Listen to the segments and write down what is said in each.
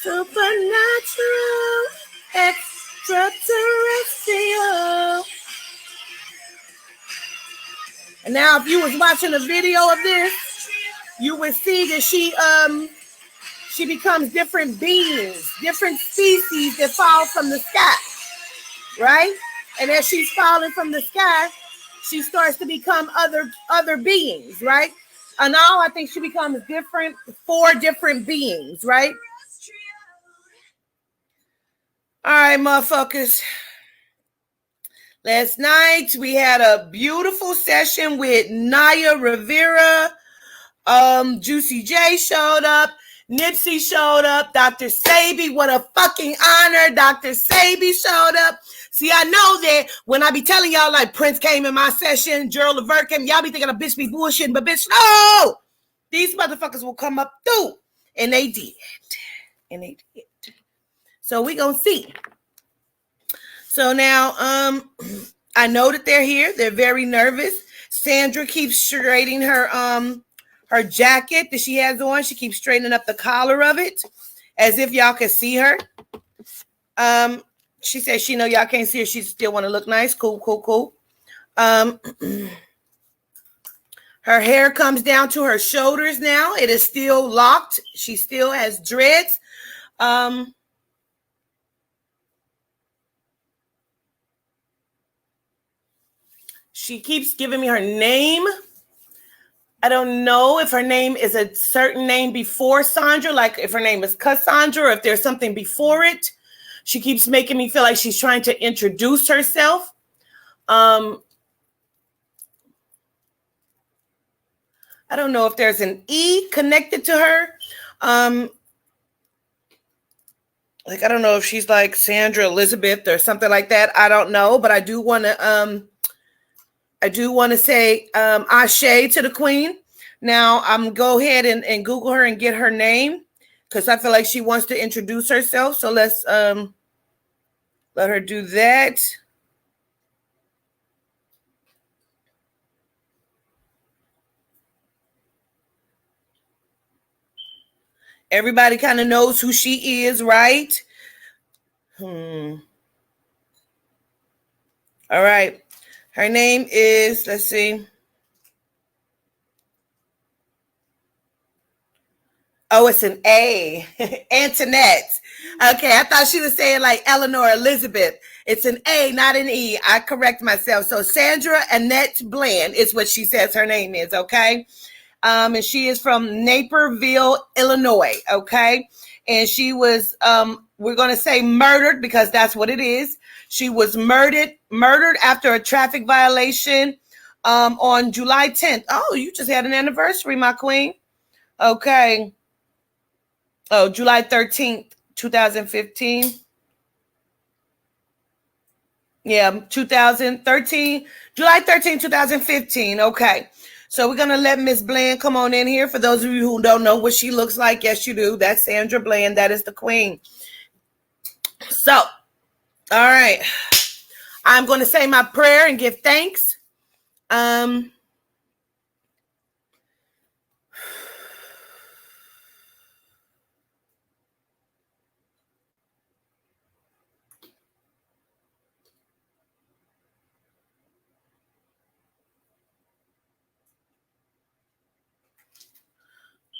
Supernatural, extraterrestrial. And now if you was watching a video of this, you would see that she becomes different beings, different species that fall from the sky, right? And as she's falling from the sky, she starts to become other beings, right? And all I think she becomes four different beings, right? All right, motherfuckers. Last night we had a beautiful session with Naya Rivera. Juicy J showed up. Nipsey showed up. Dr. Sabi, what a fucking honor. Dr. Sabi showed up. See, I know that when I be telling y'all like Prince came in my session, Gerald Levert came, y'all be thinking a bitch be bullshitting, but bitch, no! These motherfuckers will come up through. And they did. And they did. So we gonna see. So now, I know that they're here. They're very nervous. Sandra keeps straightening her jacket that she has on. She keeps straightening up the collar of it as if y'all can see her. She says she know y'all can't see her. She still want to look nice. Cool. Her hair comes down to her shoulders now. It is still locked. She still has dreads. She keeps giving me her name. I don't know if her name is a certain name before Sandra, like if her name is Cassandra or if there's something before it. She keeps making me feel like she's trying to introduce herself. I don't know if there's an E connected to her. Like, I don't know if she's like Sandra Elizabeth or something like that. I don't know, but I do want to say ashe to the queen. Now I'm go ahead and Google her and get her name because I feel like she wants to introduce herself. So let's let her do that. Everybody kind of knows who she is, right? All right. Her name is, let's see. Oh, it's an A. Antoinette. Okay, I thought she was saying like Eleanor Elizabeth. It's an A, not an E. I correct myself. So Sandra Annette Bland is what she says her name is, okay? And she is from Naperville, Illinois, okay? And she was, we're going to say murdered because that's what it is. She was murdered after a traffic violation on July 10th. Oh, you just had an anniversary, my queen. Okay. Oh, July 13th, 2015. Yeah, 2013, July 13th, 2015. Okay. So we're going to let Miss Bland come on in here. For those of you who don't know what she looks like, yes, you do. That's Sandra Bland. That is the queen. So, all right. I'm going to say my prayer and give thanks.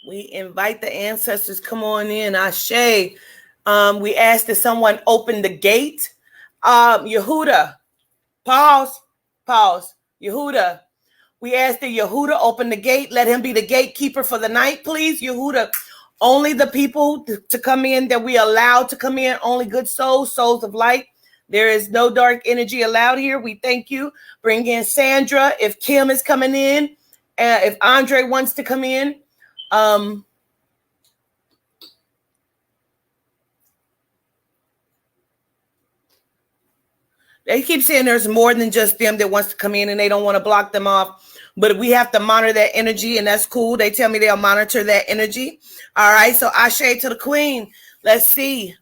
We invite the ancestors. Come on in. Ashe. We asked that someone open the gate. Yehuda. Pause. Yehuda. We asked that Yehuda open the gate. Let him be the gatekeeper for the night, please. Yehuda. Only the people to come in that we allow to come in. Only good souls of light. There is no dark energy allowed here. We thank you. Bring in Sandra. If Kim is coming in. If Andre wants to come in. They keep saying there's more than just them that wants to come in and they don't want to block them off. But we have to monitor that energy, and that's cool. They tell me they'll monitor that energy. All right, so ashe to the queen. Let's see.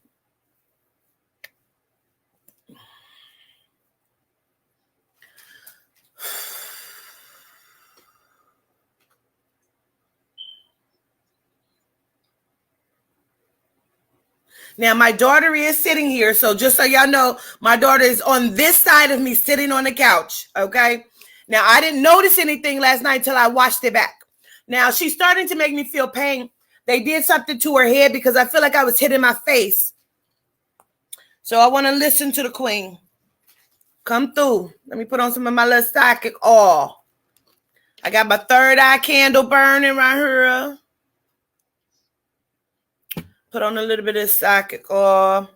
Now, my daughter is sitting here, so just so y'all know, my daughter is on this side of me sitting on the couch, okay? Now, I didn't notice anything last night until I watched it back. Now, she's starting to make me feel pain. They did something to her head because I feel like I was hitting my face. So I want to listen to the queen. Come through. Let me put on some of my little psychic oil. I got my third eye candle burning right here. Put on a little bit of psychic oil.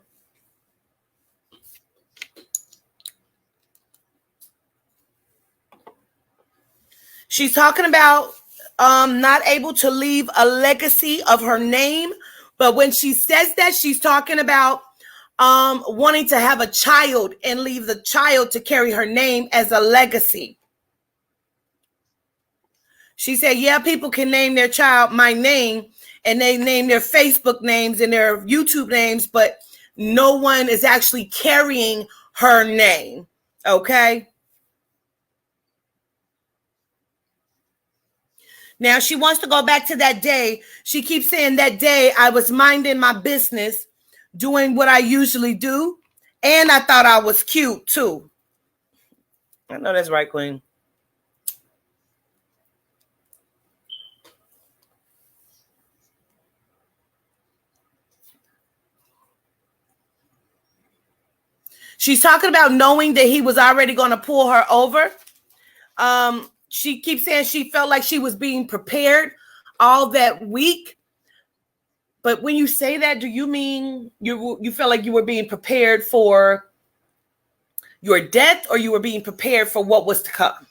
She's talking about not able to leave a legacy of her name. But when she says that, she's talking about wanting to have a child and leave the child to carry her name as a legacy. She said, yeah, people can name their child my name, and they name their Facebook names and their YouTube names, but no one is actually carrying her name. Okay. Now she wants to go back to that day. She keeps saying that day I was minding my business, doing what I usually do. And I thought I was cute too. I know that's right, Queen. She's talking about knowing that he was already going to pull her over. She keeps saying she felt like she was being prepared all that week. But when you say that, do you mean you felt like you were being prepared for your death, or you were being prepared for what was to come?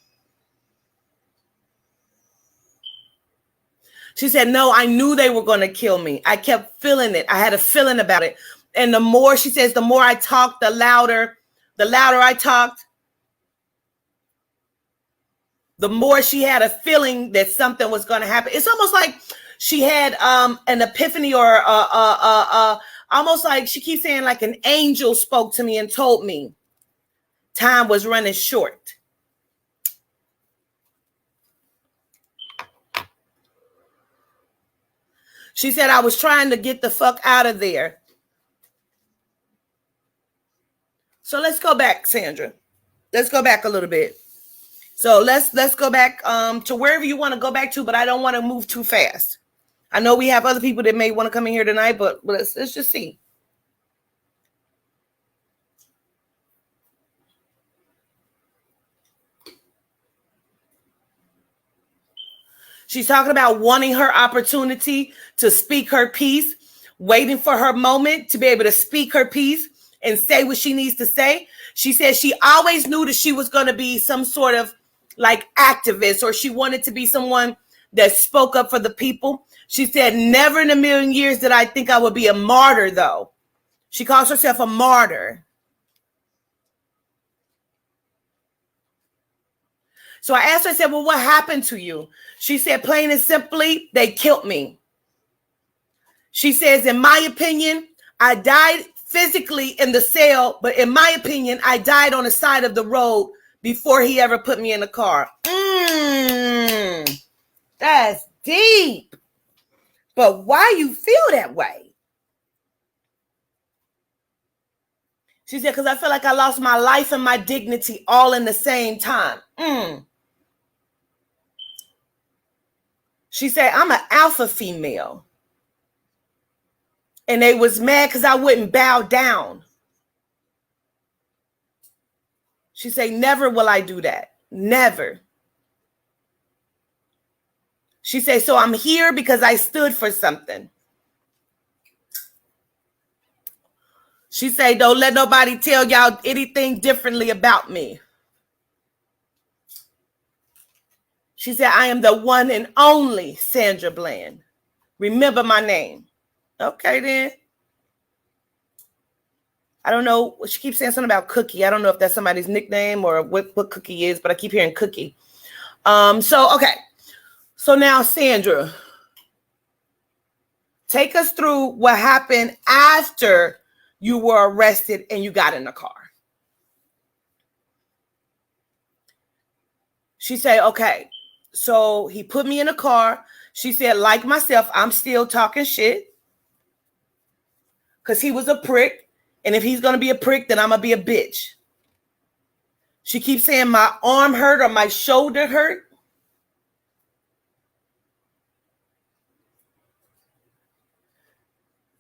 She said, no, I knew they were going to kill me. I kept feeling it. I had a feeling about it. And the more, she says, the more I talked, the louder I talked, the more she had a feeling that something was going to happen. It's almost like she had an epiphany, or almost like she keeps saying like an angel spoke to me and told me time was running short. She said, I was trying to get the fuck out of there. So let's go back, Sandra. Let's go back a little bit. So let's go back to wherever you want to go back to, but I don't want to move too fast. I know we have other people that may want to come in here tonight, but let's just see. She's talking about wanting her opportunity to speak her piece, waiting for her moment to be able to speak her piece and say what she needs to say. She said she always knew that she was going to be some sort of like activist, or she wanted to be someone that spoke up for the people. She said, never in a million years did I think I would be a martyr, though. She calls herself a martyr. So I asked her, I said, well, what happened to you? She said, plain and simply, they killed me. She says, in my opinion, I died physically in the cell, but in my opinion, I died on the side of the road before he ever put me in the car. That's deep. But why you feel that way? She said, because I feel like I lost my life and my dignity all in the same time. She said, I'm an alpha female. And they was mad because I wouldn't bow down. She said, never will I do that. Never. She said, so I'm here because I stood for something. She said, don't let nobody tell y'all anything differently about me. She said, I am the one and only Sandra Bland. Remember my name. Okay, then. I don't know. She keeps saying something about Cookie. I don't know if that's somebody's nickname or what Cookie is, but I keep hearing Cookie. Okay. So now, Sandra, take us through what happened after you were arrested and you got in the car. She said, okay, so he put me in a car. She said, like myself, I'm still talking shit. because he was a prick. And if he's going to be a prick, then I'm going to be a bitch. She keeps saying my arm hurt or my shoulder hurt.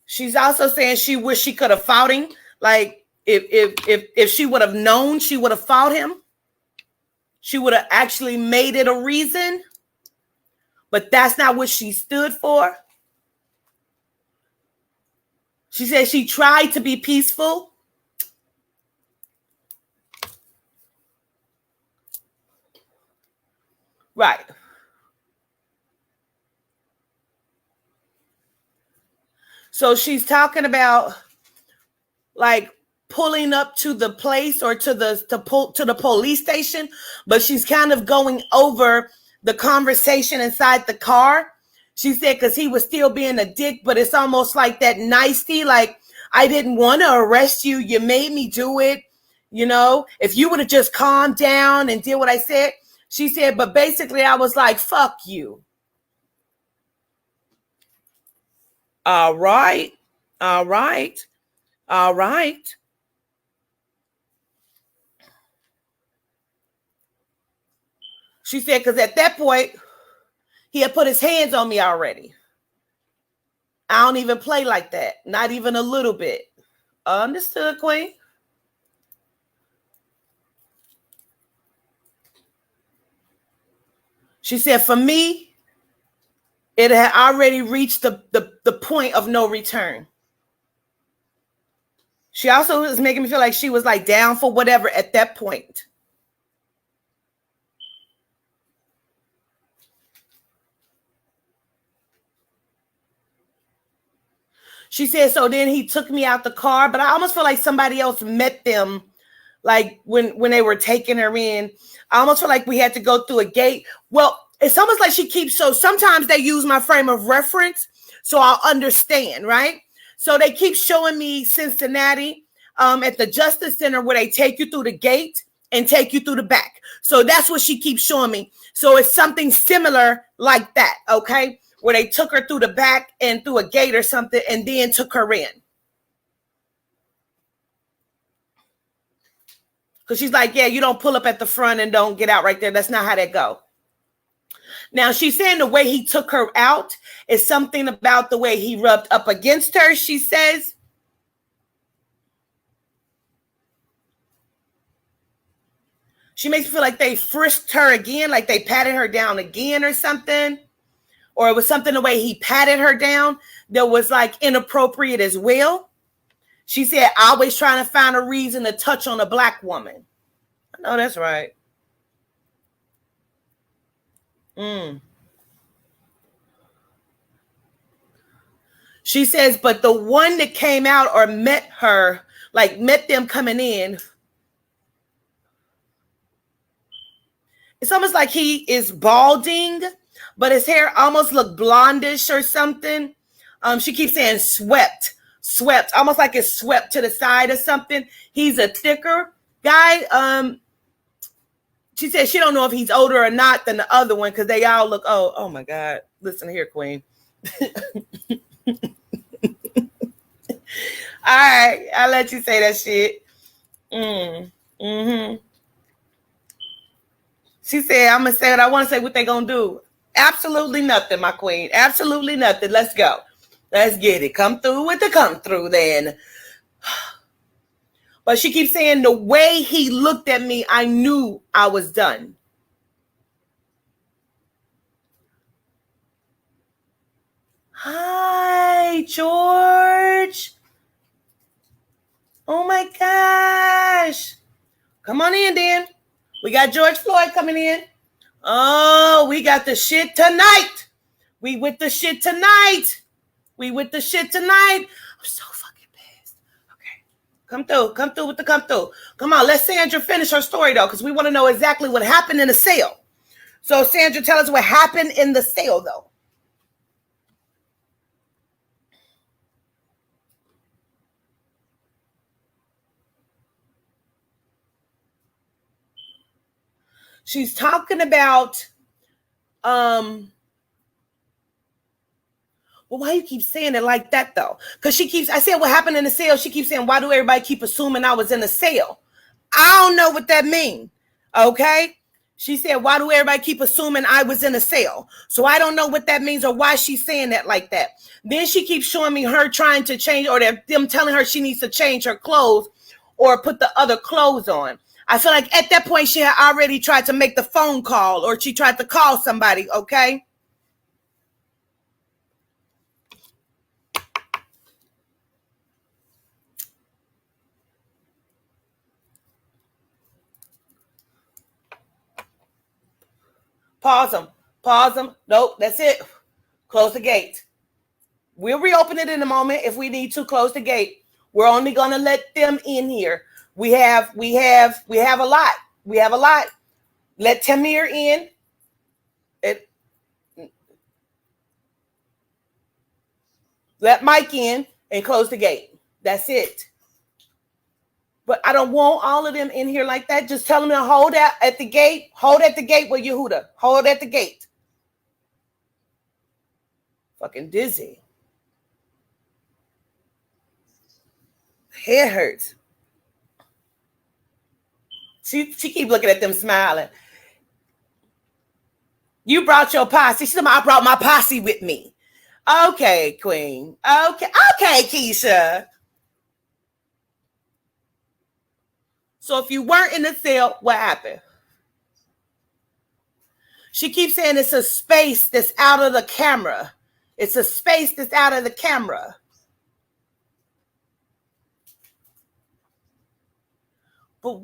She's also saying she wished she could have fought him. Like if she would have known, she would have fought him. She would have actually made it a reason. But that's not what she stood for. She said she tried to be peaceful. Right. So she's talking about like pulling up to the place or to the police station, but she's kind of going over the conversation inside the car. She said because he was still being a dick, but it's almost like that nicety, like I didn't want to arrest you. You made me do it. You know, if you would have just calmed down and did what I said. She said, but basically I was like, fuck you. All right. All right. All right. She said, because at that point, he had put his hands on me already. I don't even play like that. Not even a little bit. Understood, Queen. She said, for me, it had already reached the point of no return. She also was making me feel like she was like down for whatever at that point. She said, so then he took me out the car, but I almost feel like somebody else met them, like when they were taking her in. I almost feel like we had to go through a gate. Well, it's almost like she keeps, so sometimes they use my frame of reference, so I'll understand, right? So they keep showing me Cincinnati at the Justice Center where they take you through the gate and take you through the back. So that's what she keeps showing me. So it's something similar like that, okay? Where they took her through the back and through a gate or something and then took her in. Because she's like, yeah, you don't pull up at the front and don't get out right there. That's not how that go. Now, she's saying the way he took her out is something about the way he rubbed up against her, she says. She makes me feel like they frisked her again, like they patted her down again or something. Or it was something the way he patted her down that was like inappropriate as well. She said, always trying to find a reason to touch on a black woman. I know that's right. She says, but the one that came out or met her, like met them coming in, it's almost like he is balding, but his hair almost look blondish or something. She keeps saying swept, almost like it's swept to the side or something. He's a thicker guy. She said she don't know if he's older or not than the other one because they all look, oh my God. Listen here, Queen. All right, I'll let you say that shit. She said, I'm going to say what I want to say. What they going to do? Absolutely nothing, my queen. Absolutely nothing. Let's go. Let's get it. Come through with the come through then. But she keeps saying the way he looked at me, I knew I was done. Hi, George. Oh my gosh. Come on in then. We got George Floyd coming in. Oh, we got the shit tonight. We with the shit tonight. I'm so fucking pissed. Okay. Come through with the come through. Come on, let Sandra finish her story though, because we want to know exactly what happened in the sale. So Sandra, tell us what happened in the sale though. She's talking about Well, why you keep saying it like that though? Because I said what happened in the sale. She keeps saying, why do everybody keep assuming I was in a sale? I don't know what that means. Okay. She said, why do everybody keep assuming I was in a sale? So I don't know what that means or why she's saying that like that. Then she keeps showing me her trying to change, or them telling her she needs to change her clothes or put the other clothes on. I feel like at that point she had already tried to make the phone call, or she tried to call somebody. Okay. Pause them. Pause them. Nope, that's it. Close the gate. We'll reopen it in a moment if we need to. Close the gate. We're only gonna let them in here. We have a lot. We have a lot. Let Tamir in. Let Mike in and close the gate. That's it. But I don't want all of them in here like that. Just tell them to hold at the gate. Hold at the gate with Yehuda. Hold at the gate. Fucking dizzy. Head hurts. She keep looking at them smiling. You brought your posse. She said, I brought my posse with me. Okay, Queen. Okay, Keisha. So if you weren't in the sale, what happened? She keeps saying it's a space that's out of the camera. It's a space that's out of the camera. But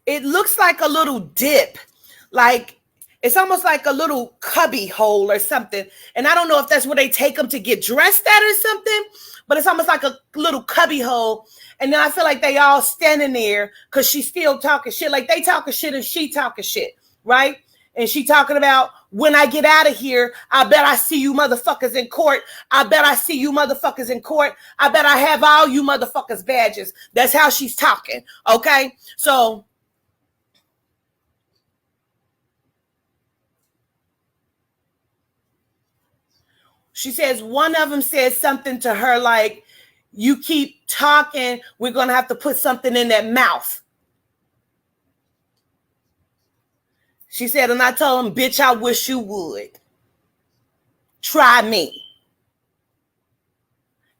it looks like a little dip. Like it's almost like a little cubby hole or something. And I don't know if that's where they take them to get dressed at or something, but it's almost like a little cubby hole. And then I feel like they all standing there because she's still talking shit. Like they talking shit and she talking shit, right? And she talking about, when I get out of here, I bet I see you motherfuckers in court. I bet I see you motherfuckers in court. I bet I have all you motherfuckers badges. That's how she's talking, okay? So she says one of them says something to her like, you keep talking, we're going to have to put something in that mouth. She said, and I told him, bitch, I wish you would. Try me.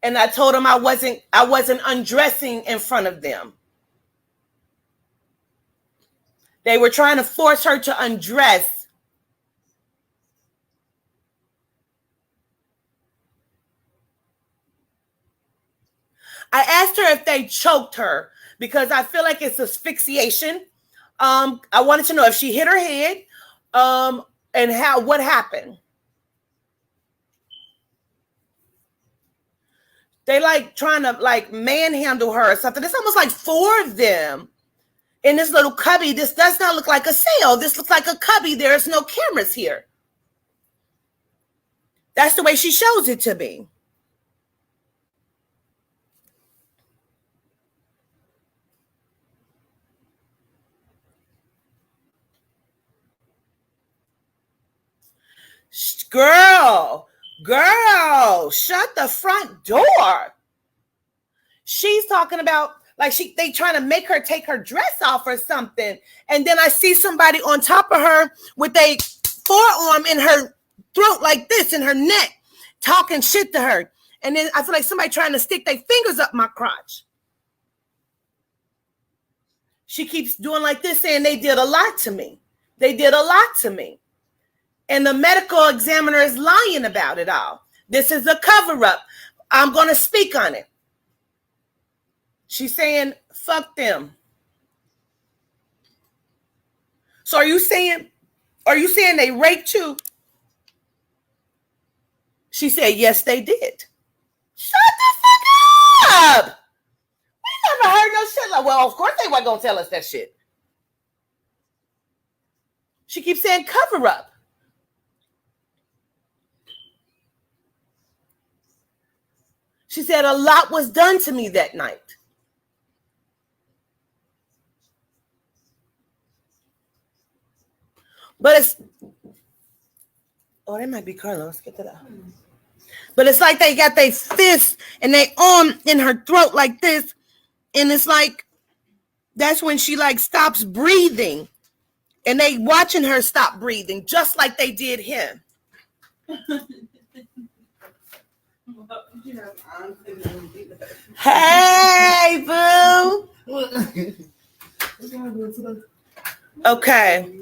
And I told him I wasn't undressing in front of them. They were trying to force her to undress. I asked her if they choked her because I feel like it's asphyxiation. I wanted to know if she hit her head, and what happened. They like trying to like manhandle her or something. It's almost like 4 of them in this little cubby. This does not look like a cell. This looks like a cubby. There's no cameras here. That's the way she shows it to me. Girl, shut the front door. She's talking about like they trying to make her take her dress off or something. And then I see somebody on top of her with a forearm in her throat like this, in her neck, talking shit to her. And then I feel like somebody trying to stick their fingers up my crotch. She keeps doing like this, saying they did a lot to me. They did a lot to me. And the medical examiner is lying about it all. This is a cover-up. I'm going to speak on it. She's saying, fuck them. So are you saying they raped you? She said, yes, they did. Shut the fuck up. We never heard no shit like, well, of course they weren't going to tell us that shit. She keeps saying cover-up. She said a lot was done to me that night. But it's, oh, that might be Carlos. Get that out. But it's like they got their fist and they arm in her throat like this. And it's like, that's when she like stops breathing. And they watching her stop breathing, just like they did him. Hey, boo. Okay.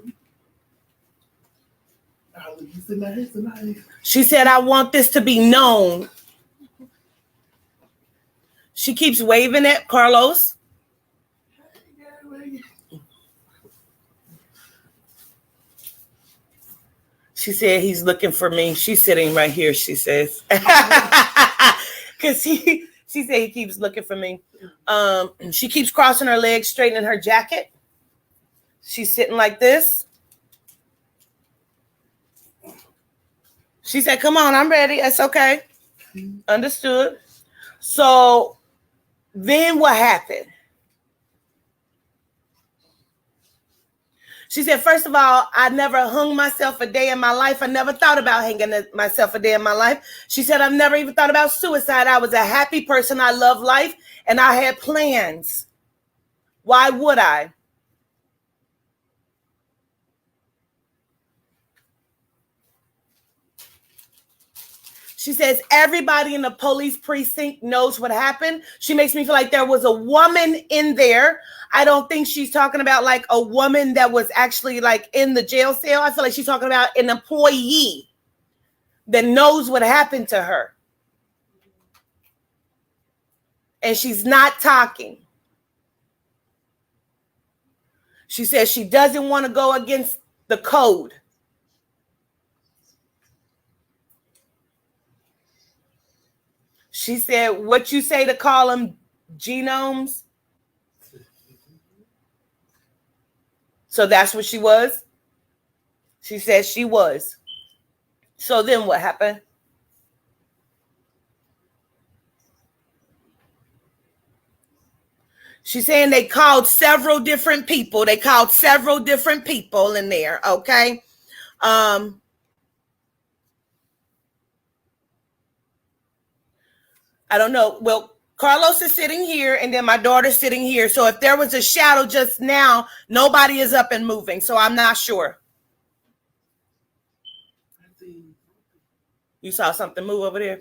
She said, I want this to be known. She keeps waving at Carlos. She said, he's looking for me. She's sitting right here, she says. Because she said he keeps looking for me. She keeps crossing her legs, straightening her jacket. She's sitting like this. She said, come on, I'm ready. That's okay. Understood. So then what happened? She said, first of all, I never hung myself a day in my life. I never thought about hanging myself a day in my life. She said, I've never even thought about suicide. I was a happy person. I love life and I had plans. Why would I? She says, everybody in the police precinct knows what happened. She makes me feel like there was a woman in there. I don't think she's talking about like a woman that was actually like in the jail cell. I feel like she's talking about an employee that knows what happened to her. And she's not talking. She says she doesn't want to go against the code. She said, what you say to call them genomes? So that's what she was? She said she was. So then what happened? She's saying they called several different people. They called several different people in there, okay? I don't know. Well, Carlos is sitting here and then my daughter's sitting here. So if there was a shadow just now, nobody is up and moving. So I'm not sure. You saw something move over there?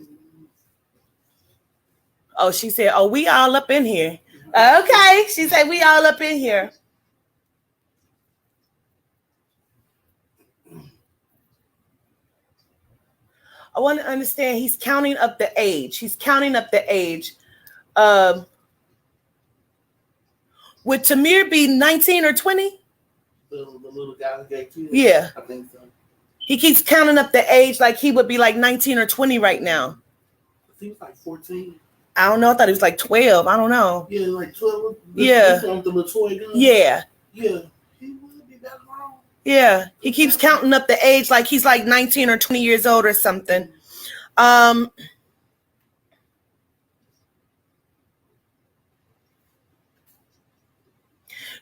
Oh, she said, oh, we all up in here. Okay. She said, we all up in here. I want to understand. He's counting up the age. He's counting up the age. Would Tamir be 19 or 20? The little guy who got killed? Yeah. I think so. He keeps counting up the age like he would be like 19 or 20 right now. I think it's like 14. I don't know. I thought he was like 12. I don't know. Yeah, like 12. Yeah. The little toy gun. Yeah. Yeah. He would be that long. Yeah. He keeps counting up the age like he's like 19 or 20 years old or something.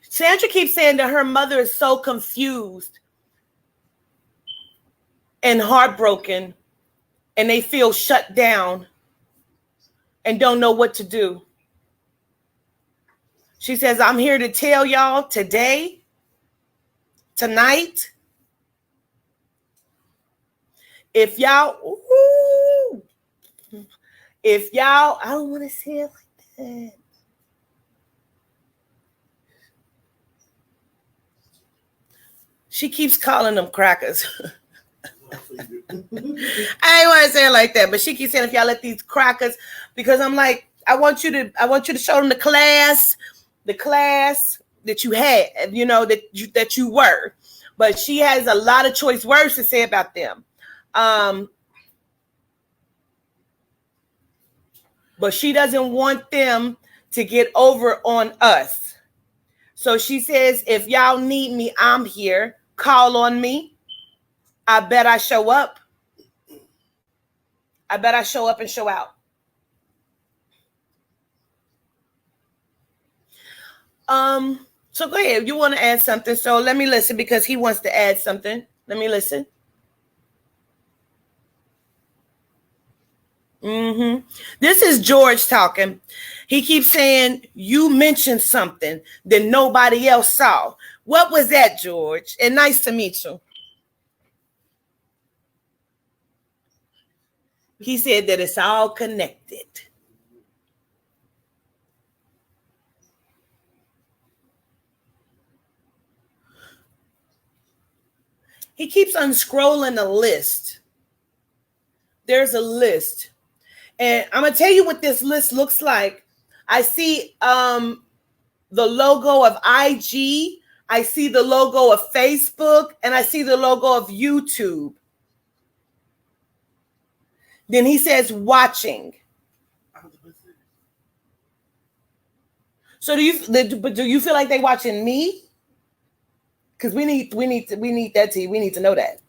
Sandra keeps saying that her mother is so confused and heartbroken and they feel shut down and don't know what to do. She says, I'm here to tell y'all today, tonight, if y'all, I don't want to say it like that. She keeps calling them crackers. I ain't want to say it like that, but she keeps saying if y'all let these crackers, because I'm like, I want you to show them the class that you had, you know, that you were. But she has a lot of choice words to say about them. But she doesn't want them to get over on us. So she says, if y'all need me, I'm here. Call on me. I bet I show up. I bet I show up and show out. So go ahead. You want to add something? So let me listen because he wants to add something. Let me listen. This is George talking. He keeps saying you mentioned something that nobody else saw. What was that, George? And nice to meet you. He said that it's all connected. He keeps unscrolling the list. There's a list. And I'm going to tell you what this list looks like. I see the logo of IG. I see the logo of Facebook. And I see the logo of YouTube. Then he says watching. So do you feel like they watching me? Because we need that tea. We need to know that.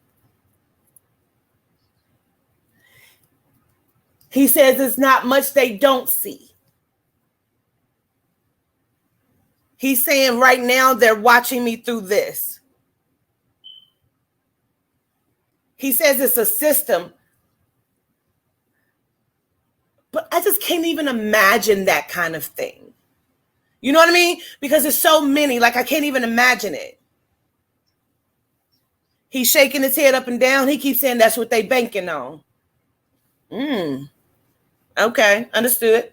He says it's not much they don't see. He's saying right now they're watching me through this. He says it's a system. But I just can't even imagine that kind of thing. You know what I mean? Because there's so many, like I can't even imagine it. He's shaking his head up and down. He keeps saying that's what they banking on. Okay, understood.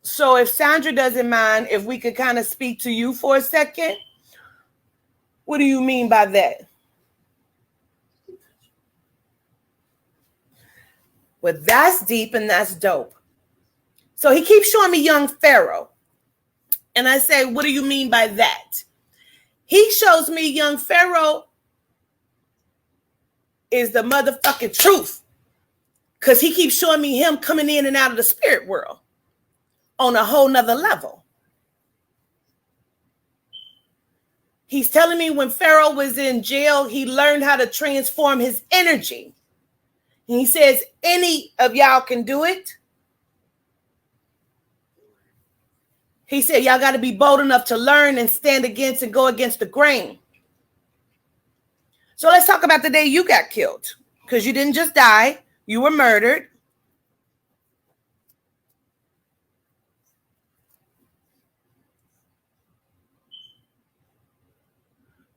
So if Sandra doesn't mind, if we could kind of speak to you for a second. What do you mean by that? Well, that's deep and that's dope. So he keeps showing me young Pharaoh. And I say, what do you mean by that? He shows me young Pharaoh is the motherfucking truth. Because he keeps showing me him coming in and out of the spirit world on a whole nother level. He's telling me when Pharaoh was in jail, he learned how to transform his energy. And he says, any of y'all can do it. He said, y'all got to be bold enough to learn and stand against and go against the grain. So let's talk about the day you got killed. Because you didn't just die. You were murdered.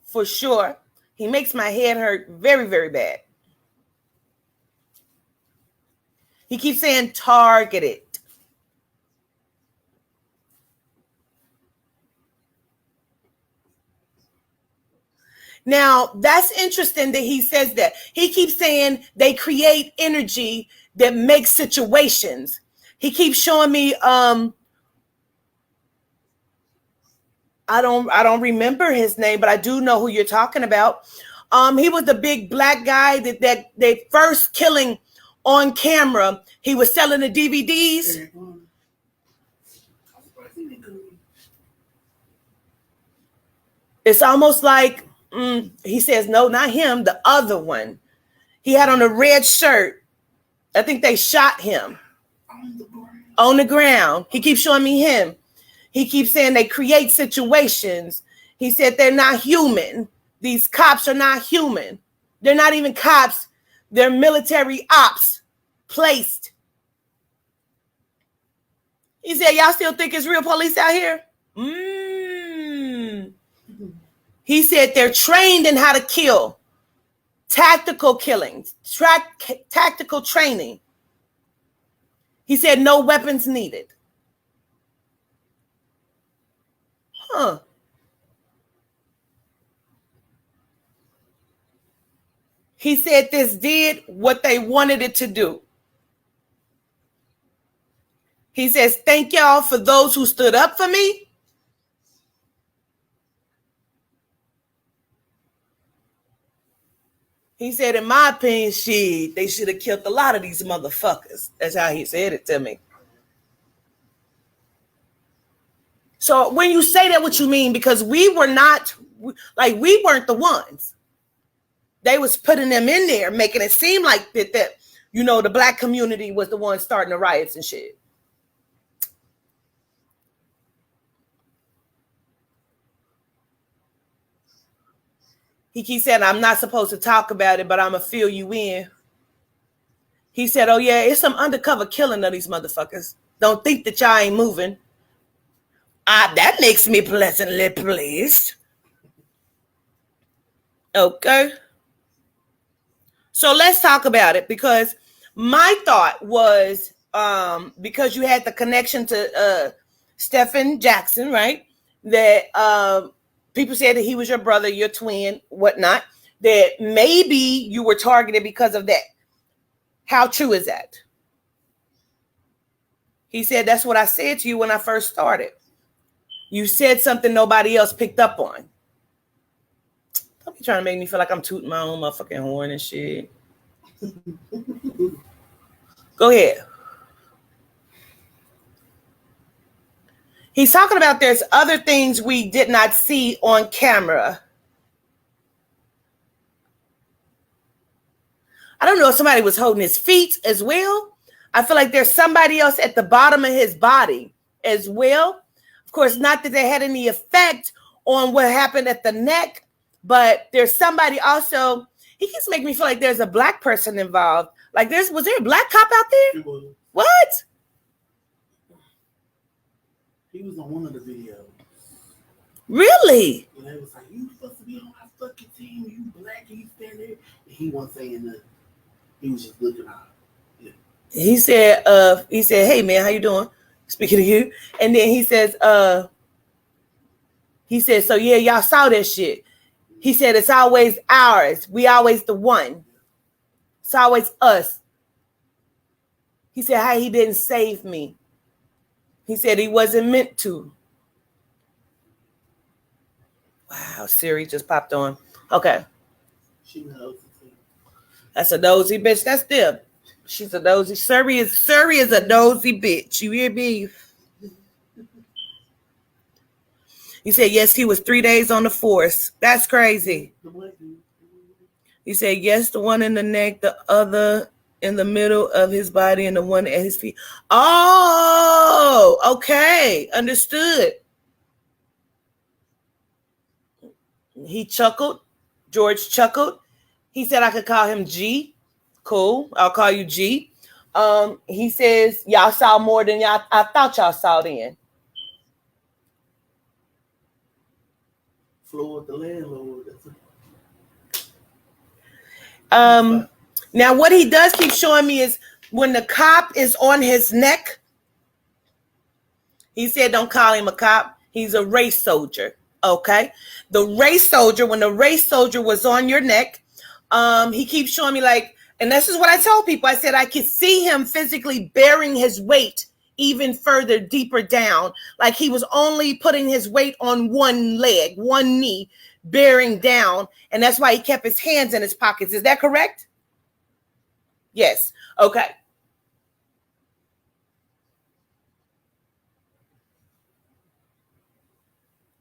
For sure. He makes my head hurt very, very bad. He keeps saying targeted. Now, that's interesting that he says that. He keeps saying they create energy that makes situations. He keeps showing me I don't remember his name, but I do know who you're talking about. He was the big black guy that they first killing on camera. He was selling the DVDs. It's almost like he says, no, not him, the other one. He had on a red shirt. I think they shot him on the ground. He keeps showing me him. He keeps saying they create situations. He said they're not human. These cops are not human. They're not even cops. They're military ops placed. He said, y'all still think it's real police out here? He said they're trained in how to kill. Tactical killings. Tactical training. He said no weapons needed. He said this did what they wanted it to do. He says, thank y'all for those who stood up for me. He said, in my opinion, they should have killed a lot of these motherfuckers. That's how he said it to me. So when you say that, what you mean? Because we weren't the ones. They was putting them in there, making it seem like that the black community was the one starting the riots and shit. He keeps saying, I'm not supposed to talk about it, but I'm going to fill you in. He said, oh, yeah, it's some undercover killing of these motherfuckers. Don't think that y'all ain't moving. That makes me pleasantly pleased. Okay. So let's talk about it, because my thought was, because you had the connection to Stephen Jackson, right? That people said that he was your brother, your twin, whatnot, that maybe you were targeted because of that. How true is that? He said, that's what I said to you when I first started. You said something nobody else picked up on. Don't be trying to make me feel like I'm tooting my own motherfucking horn and shit. Go ahead. He's talking about there's other things we did not see on camera. I don't know if somebody was holding his feet as well. I feel like there's somebody else at the bottom of his body as well. Of course, not that they had any effect on what happened at the neck, but there's somebody also. He keeps making me feel like there's a black person involved. Like was there a black cop out there? What? He was on one of the videos. Really? And they was like, you supposed to be on my fucking team. You black and you stand there. And he wasn't saying nothing. He was just looking out. Yeah. He said, hey man, how you doing? Speaking to you. And then he says, so yeah, y'all saw that shit. He said, it's always ours. We always the one. It's always us. He said, how he didn't save me. He said he wasn't meant to. Wow, Siri just popped on. Okay. She knows. That's a nosy bitch. That's them. She's a nosy. Siri is a nosy bitch. You hear me? He said, yes, he was 3 days on the force. That's crazy. He said, yes, the one in the neck, the other in the middle of his body, and the one at his feet. Oh, okay. Understood. He chuckled. George chuckled. He said I could call him G. Cool. I'll call you G. He says, y'all saw more than I thought y'all saw then. Floyd, the landlord. Now, what he does keep showing me is when the cop is on his neck, he said, don't call him a cop. He's a race soldier. Okay. The race soldier, when the race soldier was on your neck, he keeps showing me like, and this is what I told people. I said, I could see him physically bearing his weight even further, deeper down. Like he was only putting his weight on one leg, one knee, bearing down. And that's why he kept his hands in his pockets. Is that correct? Yes. Okay.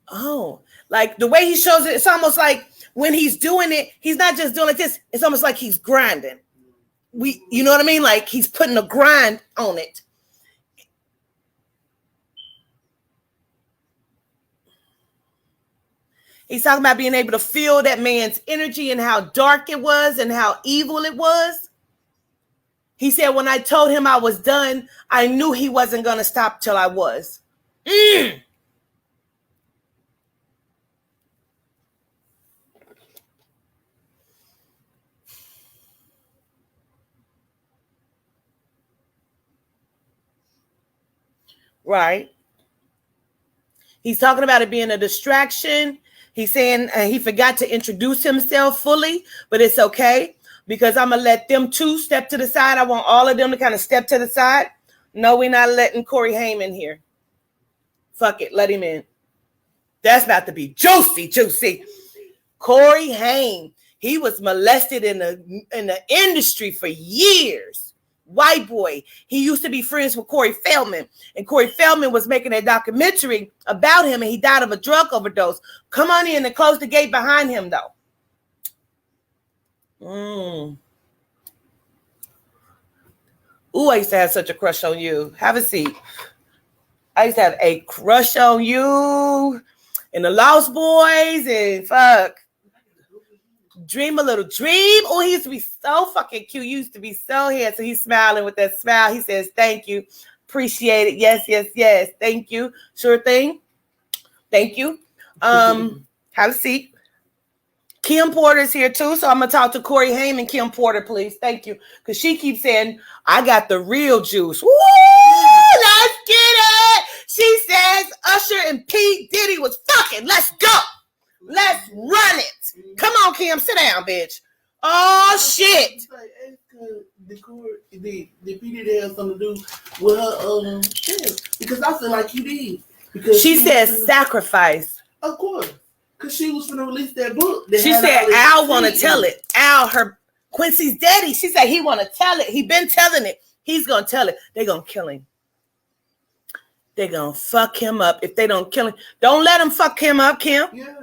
Oh, like the way he shows it, it's almost like when he's doing it, he's not just doing like this. It's almost like he's grinding. You know what I mean? Like he's putting a grind on it. He's talking about being able to feel that man's energy and how dark it was and how evil it was. He said, when I told him I was done, I knew he wasn't going to stop till I was. Right. He's talking about it being a distraction. He's saying he forgot to introduce himself fully, but it's okay because I'm going to let them two step to the side. I want all of them to kind of step to the side. No, we're not letting Corey Heyman here. Fuck it. Let him in. That's about to be juicy. Corey Haim. He was molested in the industry for years. White boy. He used to be friends with Corey Feldman. And Corey Feldman was making a documentary about him, and he died of a drug overdose. Come on in and close the gate behind him, though. Ooh, I used to have such a crush on you. Have a seat. I used to have a crush on you and the Lost Boys and fuck. Dream a little dream. Oh, he used to be so fucking cute. He used to be so handsome. He's smiling with that smile. He says, thank you. Appreciate it. Yes, yes, yes. Thank you. Sure thing. Thank you. Have a seat. Kim Porter's here too. So I'm going to talk to Corey Haim and Kim Porter, please. Thank you. Because she keeps saying, I got the real juice. Woo! Let's get it. She says Usher and P. Diddy was fucking. Let's go. Let's run it. Come on, Kim. Sit down, bitch. Oh, shit. Did P. Diddy have something to do with her because I feel like he did. Because she says sacrifice. Of course. Because she was going to release that book. She said Al want to tell it. Al, her Quincy's daddy. She said he want to tell it. He been telling it. He's going to tell it. They're going to kill him. They're going to fuck him up if they don't kill him. Don't let him fuck him up, Kim. Yeah,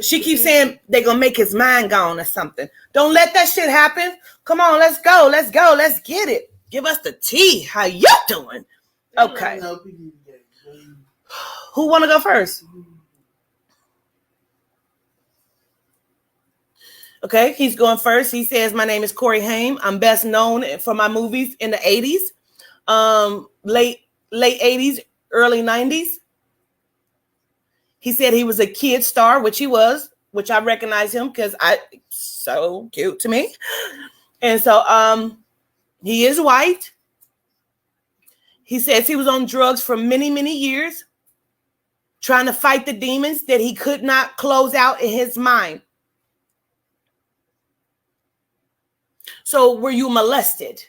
she keeps saying they're going to make his mind gone or something. Don't let that shit happen. Come on, let's go. Let's go. Let's get it. Give us the tea. How you doing? Okay. Who want to go first? Okay, he's going first. He says, my name is Corey Haim. I'm best known for my movies in the 80s, late 80s, early 90s. He said he was a kid star, which he was, which I recognize him because so cute to me. And so he is white. He says he was on drugs for many, many years, trying to fight the demons that he could not close out in his mind. So were you molested?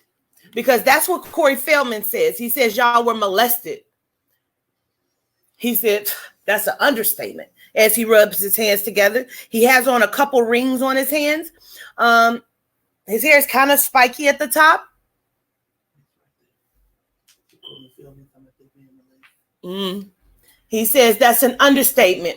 Because that's what Corey Feldman says. He says y'all were molested. He said that's an understatement as he rubs his hands together. He has on a couple rings on his hands. His hair is kind of spiky at the top. He says that's an understatement.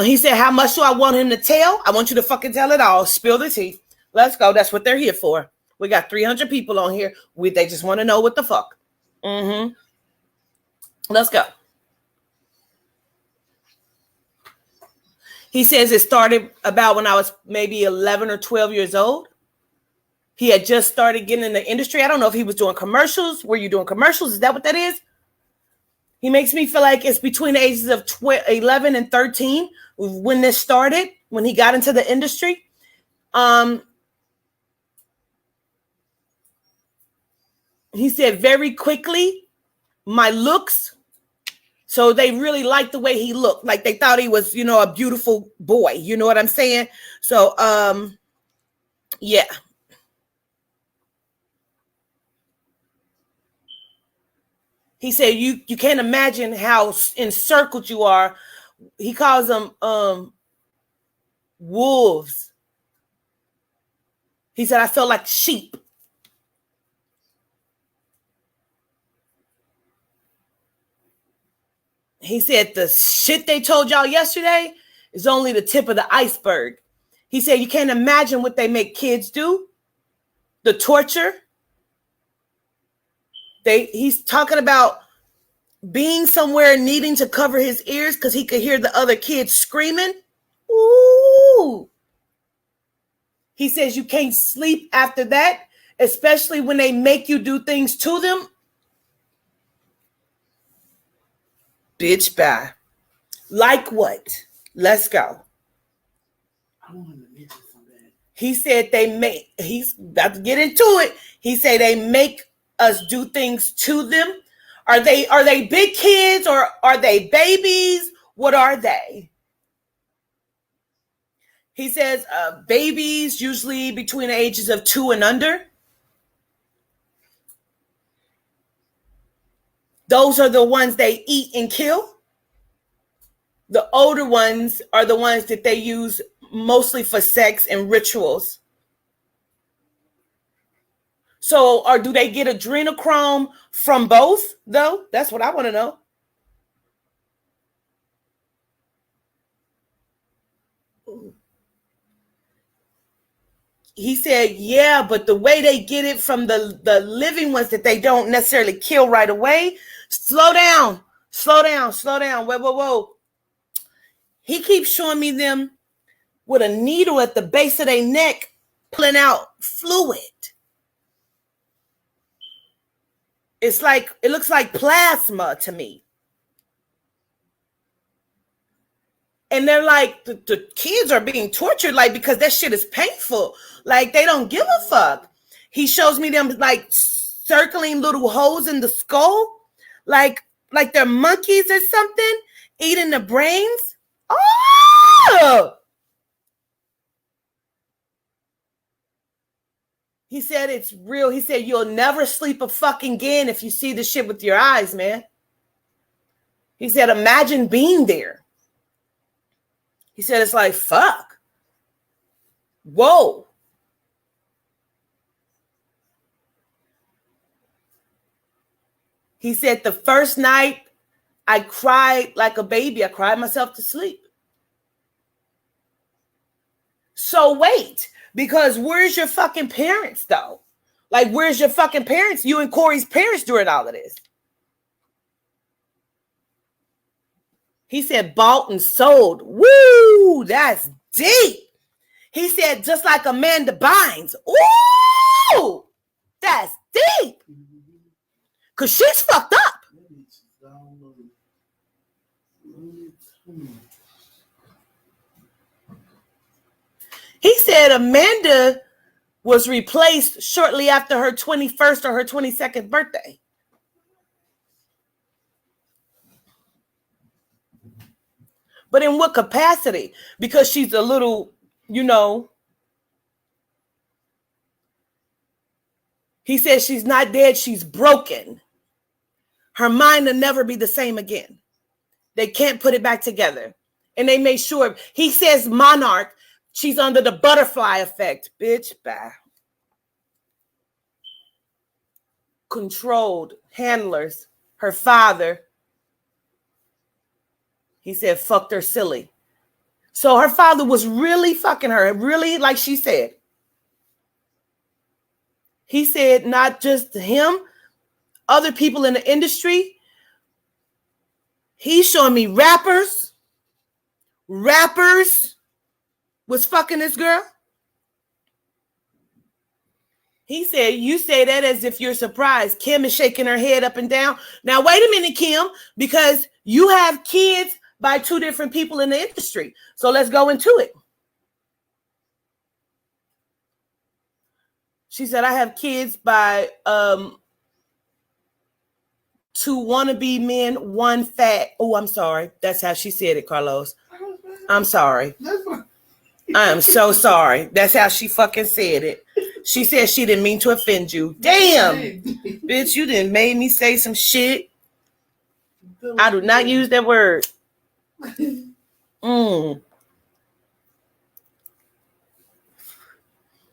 He said, how much do I want him to tell? I want you to fucking tell it all. Spill the tea. Let's go. That's what they're here for. We got 300 people on here. They just want to know what the fuck. Let's go. He says it started about when I was maybe 11 or 12 years old. He had just started getting in the industry. I don't know if he was doing commercials. Were you doing commercials? Is that what that is? He makes me feel like it's between the ages of 11 and 13 when this started, when he got into the industry. He said very quickly, my looks. So they really liked the way he looked. Like they thought he was, a beautiful boy. You know what I'm saying? So, yeah. He said, you can't imagine how encircled you are. He calls them wolves. He said, I felt like sheep. He said, the shit they told y'all yesterday is only the tip of the iceberg. He said, you can't imagine what they make kids do. The torture. He's talking about being somewhere needing to cover his ears because he could hear the other kids screaming. Ooh. He says you can't sleep after that, especially when they make you do things to them. Bitch, bye. Like what? Let's go. I want to mention something. He said he's about to get into it. He said they make us do things to them. Are they big kids or are they babies? What are they? He says babies usually between the ages of 2 and under. Those are the ones they eat and kill. The older ones are the ones that they use mostly for sex and rituals. So, or do they get adrenochrome from both, though? That's what I want to know. He said, yeah, but the way they get it from the living ones that they don't necessarily kill right away. Slow down. Whoa. He keeps showing me them with a needle at the base of their neck, pulling out fluid. It's like, it looks like plasma to me. And they're like, the kids are being tortured, like, because that shit is painful. Like, they don't give a fuck. He shows me them, like, circling little holes in the skull. Like they're monkeys or something, eating the brains. Oh! He said it's real. He said you'll never sleep a fucking again if you see the shit with your eyes, man. He said, imagine being there. He said, it's like, fuck. Whoa. He said, the first night I cried like a baby. I cried myself to sleep. So wait, because where's your fucking parents, though? Like, where's your fucking parents? You and Corey's parents during all of this. He said, bought and sold. Woo, that's deep. He said, just like Amanda Bynes. Ooh, that's deep. Because she's fucked up. He said Amanda was replaced shortly after her 21st or her 22nd birthday. But in what capacity? Because she's a little, you know. He says she's not dead, she's broken. Her mind will never be the same again. They can't put it back together. And they made sure. He says Monarch, she's under the butterfly effect. Bitch, bye. Controlled handlers. Her father. He said, fucked her silly. So her father was really fucking her. Really, like she said. He said not just him, other people in the industry. He's showing me rappers was fucking this girl. He said, you say that as if you're surprised. Kim is shaking her head up and down. Now, wait a minute, Kim, because you have kids by two different people in the industry. So let's go into it. She said, I have kids by two wannabe men, one fat. Oh, I'm sorry. That's how she said it, Carlos. I'm sorry. I am so sorry. That's how she fucking said it. She said she didn't mean to offend you. Damn. Bitch, you didn't made me say some shit. I do not use that word.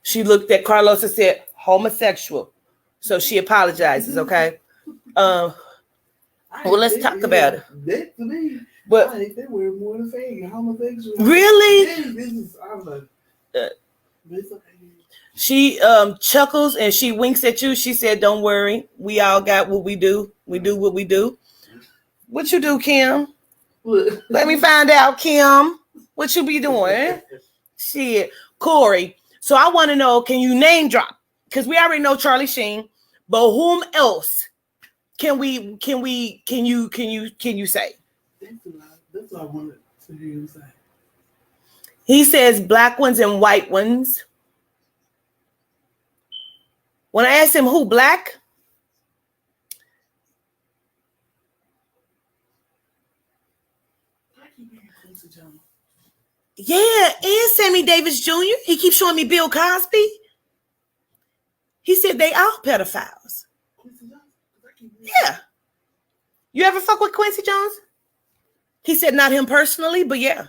She looked at Carlos and said, homosexual. So she apologizes, okay? Well, let's talk about it. That to me, but I think they were more than saying homosexual. Really? Yeah, this is, I was like, she chuckles and she winks at you. She said, don't worry. We all got what we do. We do what we do. What you do, Kim? Let me find out, Kim. What you be doing? Shit. Corey. So I want to know, can you name drop? Because we already know Charlie Sheen, but whom else can you say? That's what I wanted to hear him say. He says black ones and white ones. When I asked him who black, yeah, and Sammy Davis Jr. He keeps showing me Bill Cosby. He said they all pedophiles. Yeah. You ever fuck with Quincy Jones? He said not him personally, but yeah.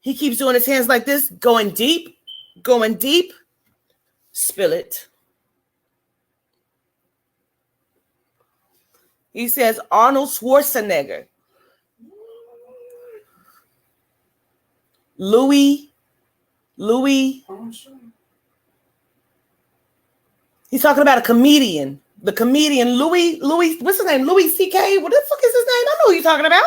He keeps doing his hands like this, going deep, going deep. Spill it. He says Arnold Schwarzenegger. Louis. He's talking about a comedian. The comedian Louis, what's his name? Louis C.K. What the fuck is his name? I know who you're talking about.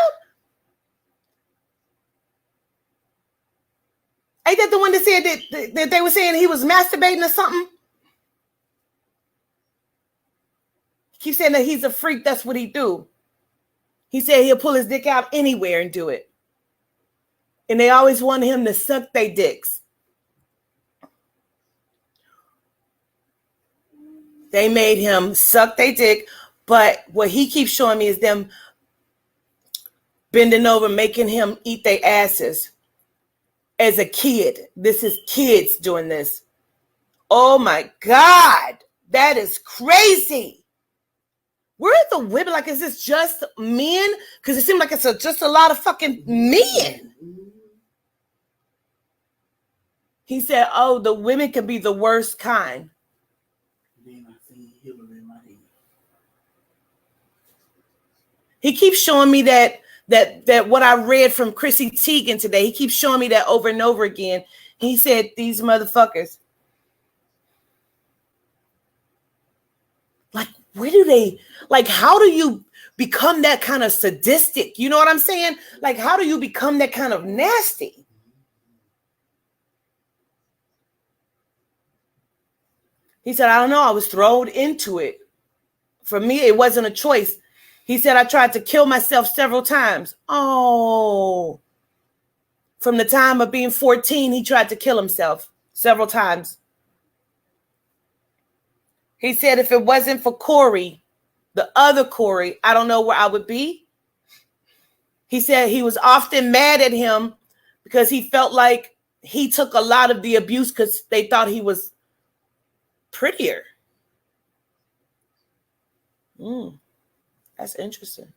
Ain't that the one that said that they were saying he was masturbating or something? He keeps saying that he's a freak. That's what he do. He said he'll pull his dick out anywhere and do it. And they always want him to suck their dicks. They made him suck their dick. But what he keeps showing me is them bending over, making him eat their asses. As a kid. This is kids doing this. Oh my God. That is crazy. Where are the women? Like, is this just men? Because it seems like it's just a lot of fucking men. He said, oh, the women can be the worst kind. Then I seen Hillary in my head. He keeps showing me that what I read from Chrissy Teigen today. He keeps showing me that over and over again. He said, these motherfuckers. Like, where do they, like, how do you become that kind of sadistic? You know what I'm saying? Like, how do you become that kind of nasty? He said, I don't know. I was thrown into it. For me, it wasn't a choice. He said, I tried to kill myself several times. Oh. From the time of being 14, he tried to kill himself several times. He said, if it wasn't for Corey, the other Corey, I don't know where I would be. He said he was often mad at him because he felt like he took a lot of the abuse because they thought he was prettier. That's interesting.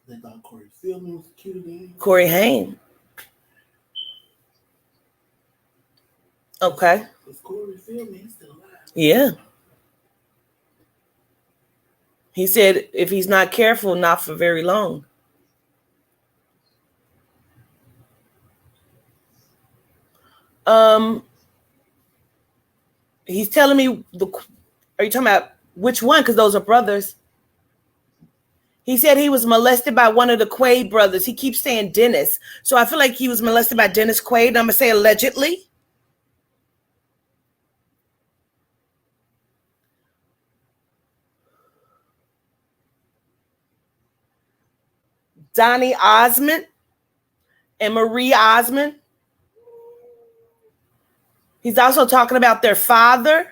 They thought Corey Feldman was cute then. Corey Haim. Okay. Because Corey Feldman, he's still alive. Yeah. He said if he's not careful, not for very long. He's telling me are you talking about which one? Because those are brothers. He said he was molested by one of the Quaid brothers. He keeps saying Dennis. So I feel like he was molested by Dennis Quaid. I'm going to say allegedly. Donnie Osmond and Marie Osmond. He's also talking about their father.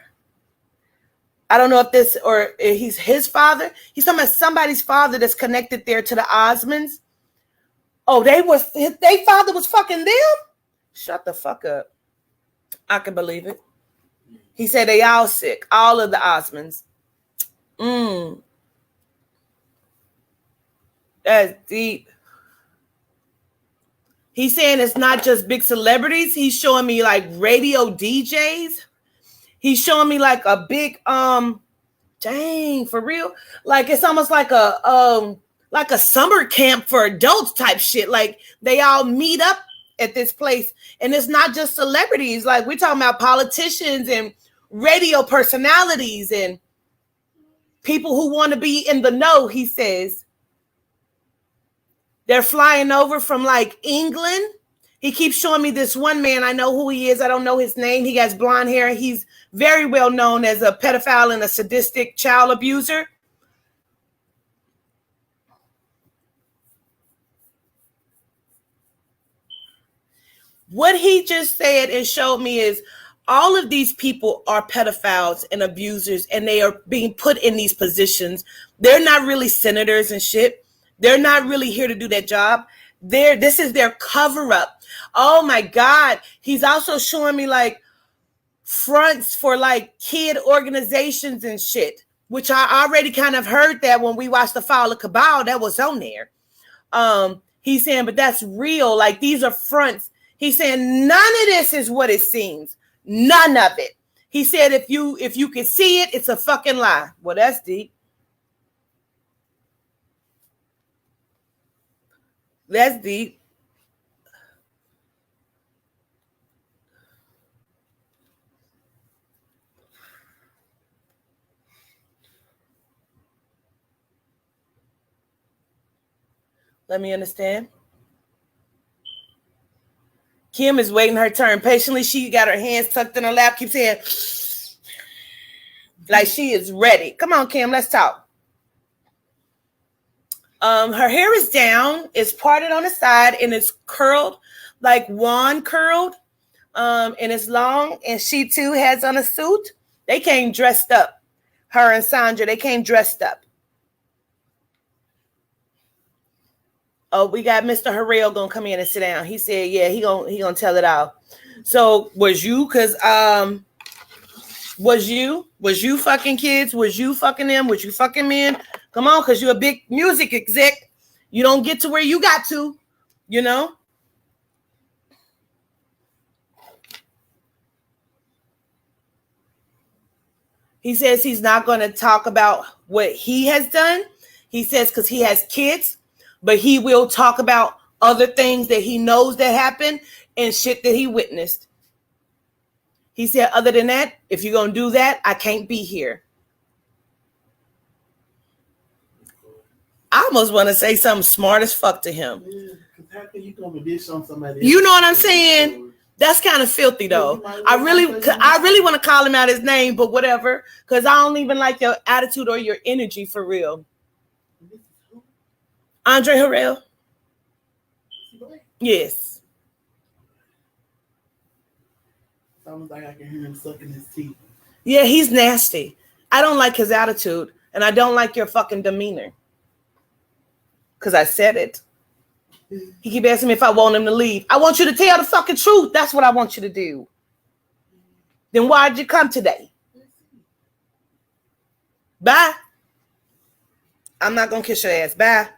I don't know if this or he's his father. He's talking about somebody's father that's connected there to the Osmonds. Oh, their father was fucking them? Shut the fuck up. I can believe it. He said they all sick. All of the Osmonds. That's deep. He's saying it's not just big celebrities. He's showing me like radio DJs. He's showing me like a big dang, for real. Like it's almost like a summer camp for adults type shit. Like they all meet up at this place. And it's not just celebrities. Like we're talking about politicians and radio personalities and people who want to be in the know, he says. They're flying over from like England. He keeps showing me this one man. I know who he is. I don't know his name. He has blonde hair. He's very well known as a pedophile and a sadistic child abuser. What he just said and showed me is all of these people are pedophiles and abusers, and they are being put in these positions. They're not really senators and shit. They're not really here to do that job. This is their cover up. Oh my God. He's also showing me like fronts for like kid organizations and shit, which I already kind of heard that when we watched The Fall of Cabal, that was on there. He's saying, but that's real. Like these are fronts. He's saying none of this is what it seems. None of it. He said, if you can see it, it's a fucking lie. Well, that's deep. That's deep. Let me understand. Kim is waiting her turn patiently. She got her hands tucked in her lap, keeps saying, like she is ready. Come on, Kim, let's talk. Her hair is down, it's parted on the side, and it's curled, like wand curled, and it's long, and she too has on a suit. They came dressed up. Her and Sandra, they came dressed up. Oh, we got Mr. Harrell gonna come in and sit down. He said, yeah, he gonna tell it all. So was you, was you fucking kids? Was you fucking them? Was you fucking men? Come on, because you're a big music exec. You don't get to where you got to, you know? He says he's not going to talk about what he has done. He says because he has kids, but he will talk about other things that he knows that happened and shit that he witnessed. He said, other than that, if you're going to do that, I can't be here. I almost want to say something smart as fuck to him. Yeah, how can you come and bitch on somebody? You know what I'm saying? That's kind of filthy, though. I really want to call him out his name, but whatever, because I don't even like your attitude or your energy for real. Andre Harrell? Yes. Sounds like I can hear him sucking his teeth. Yeah, he's nasty. I don't like his attitude, and I don't like your fucking demeanor. Because I said it. He keep asking me if I want him to leave. I want you to tell the fucking truth. That's what I want you to do. Then why'd you come today? Bye. I'm not going to kiss your ass. Bye.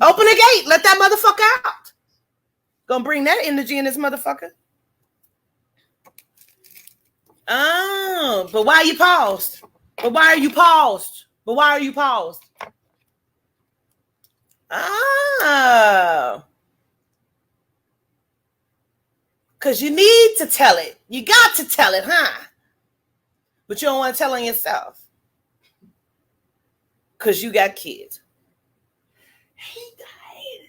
Open the gate. Let that motherfucker out. Gonna bring that energy in this motherfucker. Oh, but why are you paused? But why are you paused? But why are you paused? Oh. Because you need to tell it. You got to tell it, huh? But you don't want to tell on yourself. Because you got kids. He died.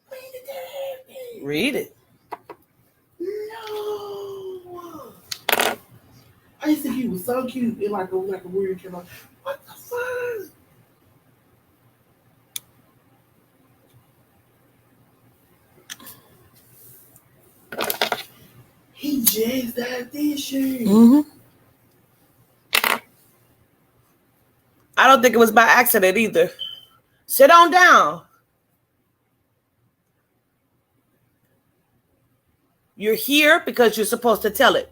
When did that happen? Read it. No. I used to think he was so cute in like a weird kind of, what the fuck? He just died this year. Mm-hmm. I don't think it was by accident either. Sit on down. You're here because you're supposed to tell it.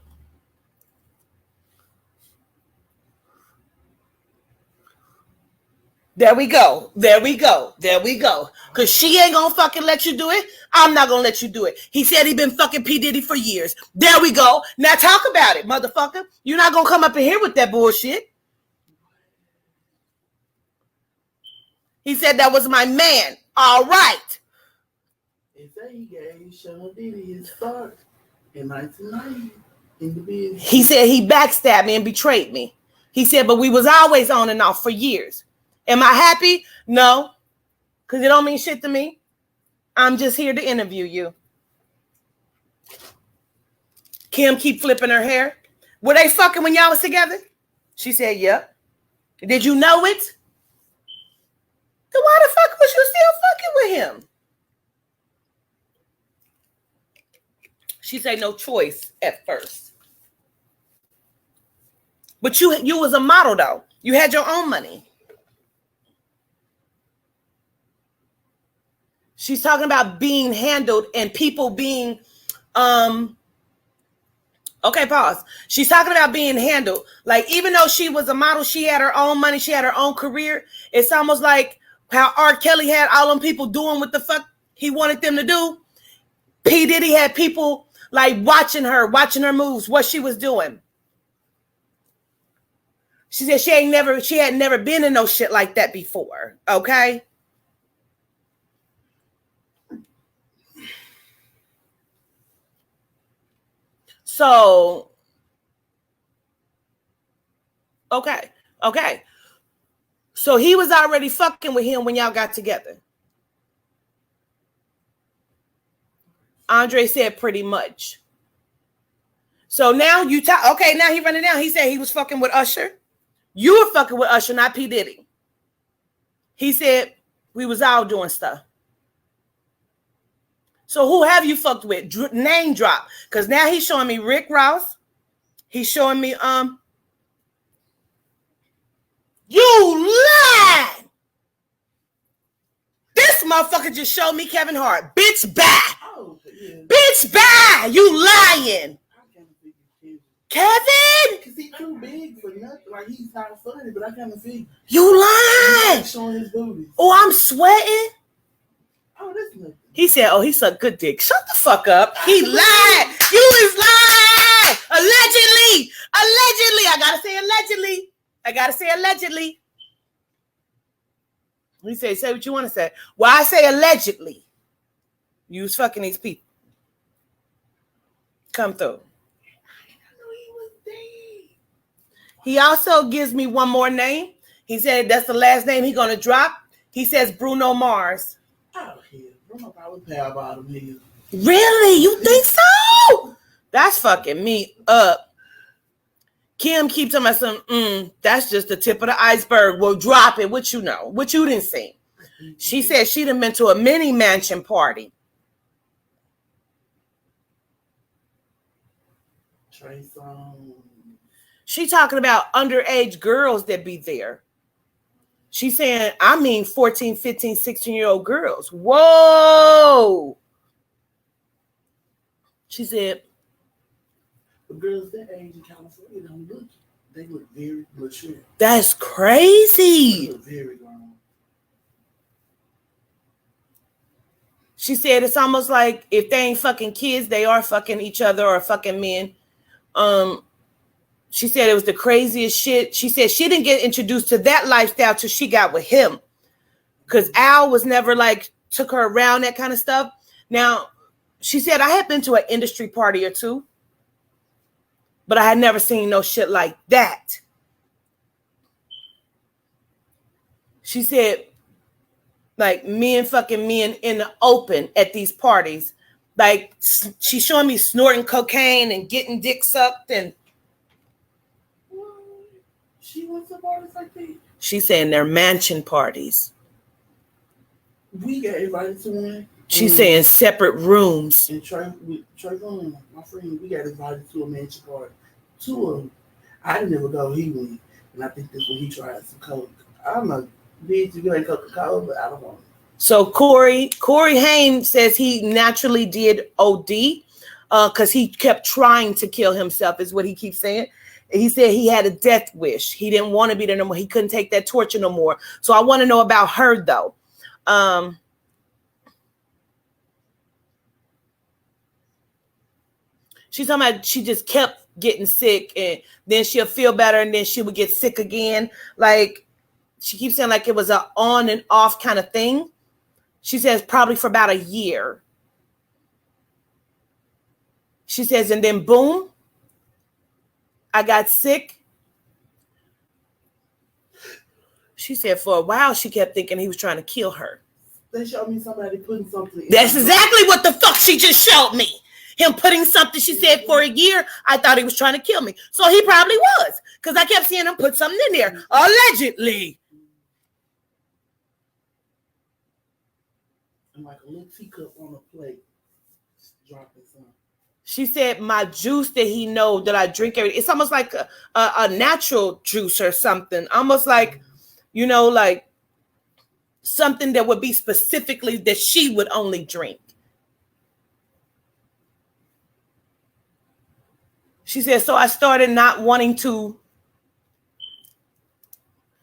There we go. There we go. There we go. Because she ain't going to fucking let you do it. I'm not going to let you do it. He said he been fucking P. Diddy for years. There we go. Now talk about it, motherfucker. You're not going to come up in here with that bullshit. He said that was my man. All right. They say he gave Sean Diddy his start in 1990 in the business. He said he backstabbed me and betrayed me. He said, but we was always on and off for years. Am I happy? No, because it don't mean shit to me. I'm just here to interview you. Kim keep flipping her hair. Were they fucking when y'all was together? She said, yep. Did you know it? Then why the fuck was you still fucking with him? She said no choice at first. But you was a model though. You had your own money. She's talking about being handled and people being, okay, pause. She's talking about being handled. Like, even though she was a model, she had her own money, she had her own career. It's almost like how R. Kelly had all them people doing what the fuck he wanted them to do. P. Diddy had people like watching her moves, what she was doing. She said she had never been in no shit like that before. Okay. So, okay. So he was already fucking with him when y'all got together. Andre said pretty much. So now you talk. Okay, now he running down. He said he was fucking with Usher. You were fucking with Usher, not P. Diddy. He said we was all doing stuff. So who have you fucked with? Name drop. Because now he's showing me Rick Ross. He's showing me, you lied! This motherfucker just showed me Kevin Hart. Bitch, bye! Oh, yeah. Bitch, bye! You lying! Kevin? Because he's too big for nothing. Like, he's not funny, but I kind of think. You lying! He's showing his booty. Oh, I'm sweating. Oh, that's nothing. He said, oh, he sucked good dick. Shut the fuck up. He lied. You is lying. Allegedly. Allegedly. I gotta say allegedly. I gotta say allegedly. He said, say what you want to say. Well, I say allegedly. You was fucking these people. Come through. He also gives me one more name. He said that's the last name he's going to drop. He says Bruno Mars. Oh, yeah. Bruno probably pay about him here. Really? You think so? That's fucking me up. Kim keeps telling me that's just the tip of the iceberg. Well, drop it. What you know? What you didn't see? She said she done been to a mini mansion party. Trey Songz. She talking about underage girls that be there. She's saying, 14, 15, 16-year-old girls. Whoa. She said, the girls that age in California don't look. They look very mature. That's crazy. They look very grown. She said it's almost like if they ain't fucking kids, they are fucking each other or fucking men. She said it was the craziest shit. She said she didn't get introduced to that lifestyle till she got with him. Because Al was never like, took her around that kind of stuff. Now, she said, I had been to an industry party or two, but I had never seen no shit like that. She said, like, men fucking men in the open at these parties. Like, she's showing me snorting cocaine and getting dick sucked and she went to parties like that. She's saying they're mansion parties. We got invited to one. She's saying separate rooms. And Trey, my friend, we got invited to a mansion party. Two of them. I didn't ever go. He went, and I think that's when he tried some coke. I'm a bitch. You ain't Coca-Cola, but I don't want it. So Corey Haim says he naturally did OD because he kept trying to kill himself. Is what he keeps saying. He said he had a death wish. He didn't want to be there no more. He couldn't take that torture no more. So I want to know about her, though. She's talking about she just kept getting sick, and then she'll feel better, and then she would get sick again. Like, she keeps saying like it was an on and off kind of thing. She says probably for about a year. She says, and then boom, I got sick. She said for a while she kept thinking he was trying to kill her. They showed me somebody putting something in. That's exactly what the fuck she just showed me. Him putting something, she said, for a year, I thought he was trying to kill me. So he probably was, because I kept seeing him put something in there, allegedly. And like a little teacup on a plate, dropping something. She said, my juice that he know that I drink every day. It's almost like a natural juice or something. Almost like, you know, like something that would be specifically that she would only drink. She said, so I started not wanting to.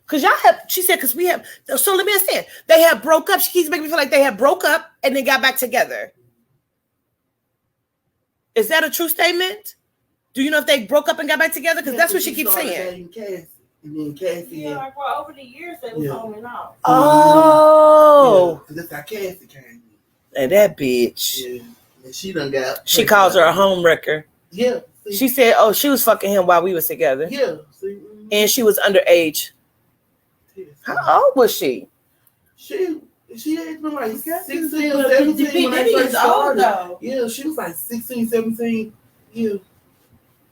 Because y'all have, she said, because we have, so let me understand. They have broke up. She keeps making me feel like they have broke up and then got back together. Is that a true statement? Do you know if they broke up and got back together? Because that's what she keeps saying. And then Cassie. Yeah, like for over the years they was on and off. Oh. Yeah, that's how Cassie came. And that bitch. Yeah. And she done got. She calls her a home wrecker. Yeah. See? She said, oh, she was fucking him while we was together. Yeah. See? And she was underage. Yeah. How old was she? She She had been like 16 But or 17 P. when they Diddy first is old started. though. Yeah, she was like 16, 17. Yeah.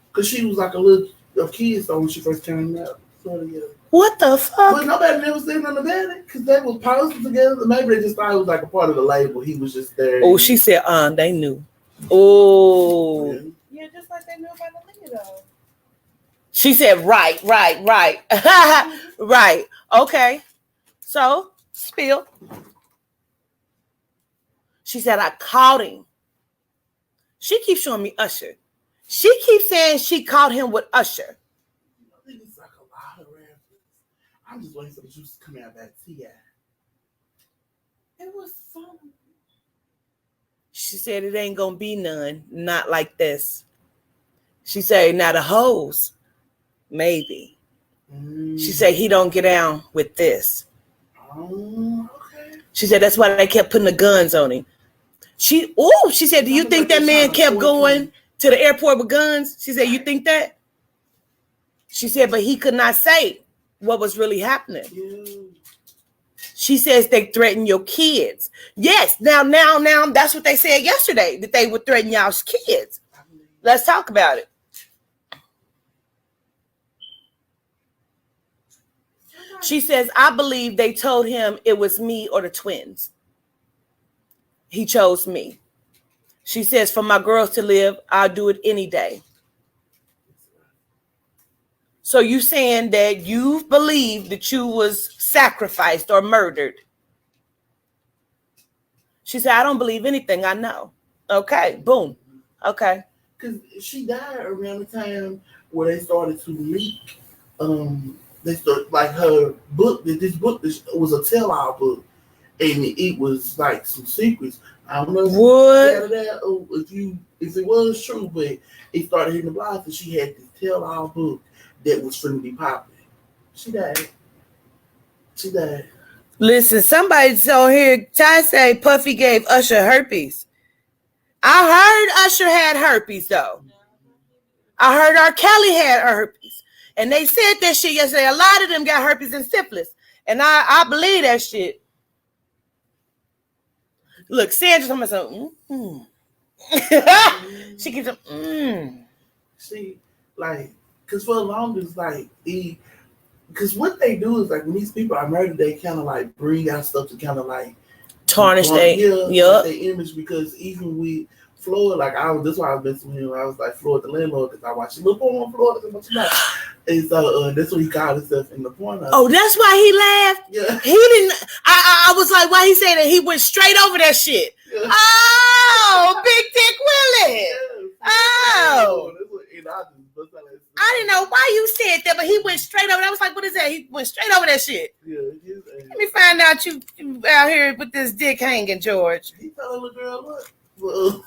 Because she was like a kid so when she first came out. So, yeah. What the fuck? But nobody never said nothing about it because they was posting together. Maybe they just thought it was like a part of the label. He was just there. Oh, she said, they knew. Oh. Yeah, just like they knew about the nigga though. She said, right. Right. Okay. So, spill. She said, I caught him. She keeps showing me Usher. She keeps saying she caught him with Usher. I think it's like a lot of rappers. I'm just waiting for the juice to come out that T.I. It was fun. She said it ain't gonna be none, not like this. She said, now the hoes, maybe. She said he don't get down with this. Oh, okay. She said that's why they kept putting the guns on him. She said, do you think that man kept going to the airport with guns? She said, you think that? She said, but he could not say what was really happening. Yeah. She says they threaten your kids. Yes, now, that's what they said yesterday, that they would threaten y'all's kids. Let's talk about it. She says, I believe they told him it was me or the twins. He chose me. She says, for my girls to live, I'll do it any day. So you saying that you believe that you was sacrificed or murdered? She said, I don't believe anything I know. Okay, boom. Okay. Because she died around the time where they started to leak. They started like her book. This book was a tell-all book, and it was like some secrets. I don't know if it was true, but it started hitting the blogs, and she had this tell-all book that was going to be popular. She died. Listen, somebody on here, Ty say Puffy gave Usher herpes. I heard Usher had herpes, though. I heard R. Kelly had herpes. And they said that shit yesterday. A lot of them got herpes and syphilis. And I believe that shit. Look, Sandra told me something. She keeps See, like, because for the longest, like, because what they do is, like, when these people are murdered, they kind of, like, bring out stuff to kind of, like, tarnish their image, because even with Floyd, like, that's why I was messing with him. I was like, Floyd the landlord, because I watched him look on Floyd, and so that's what he called himself in the porno. Oh, that's why he laughed? Yeah. He didn't, I was like, why he saying that? He went straight over that shit. Yeah. Oh, Big Dick Willie. Yeah. Oh. I didn't know why you said that, but he went straight over. I was like, what is that? He went straight over that shit. Yeah, let me find out you out here with this dick hanging, George. He told the little girl, look.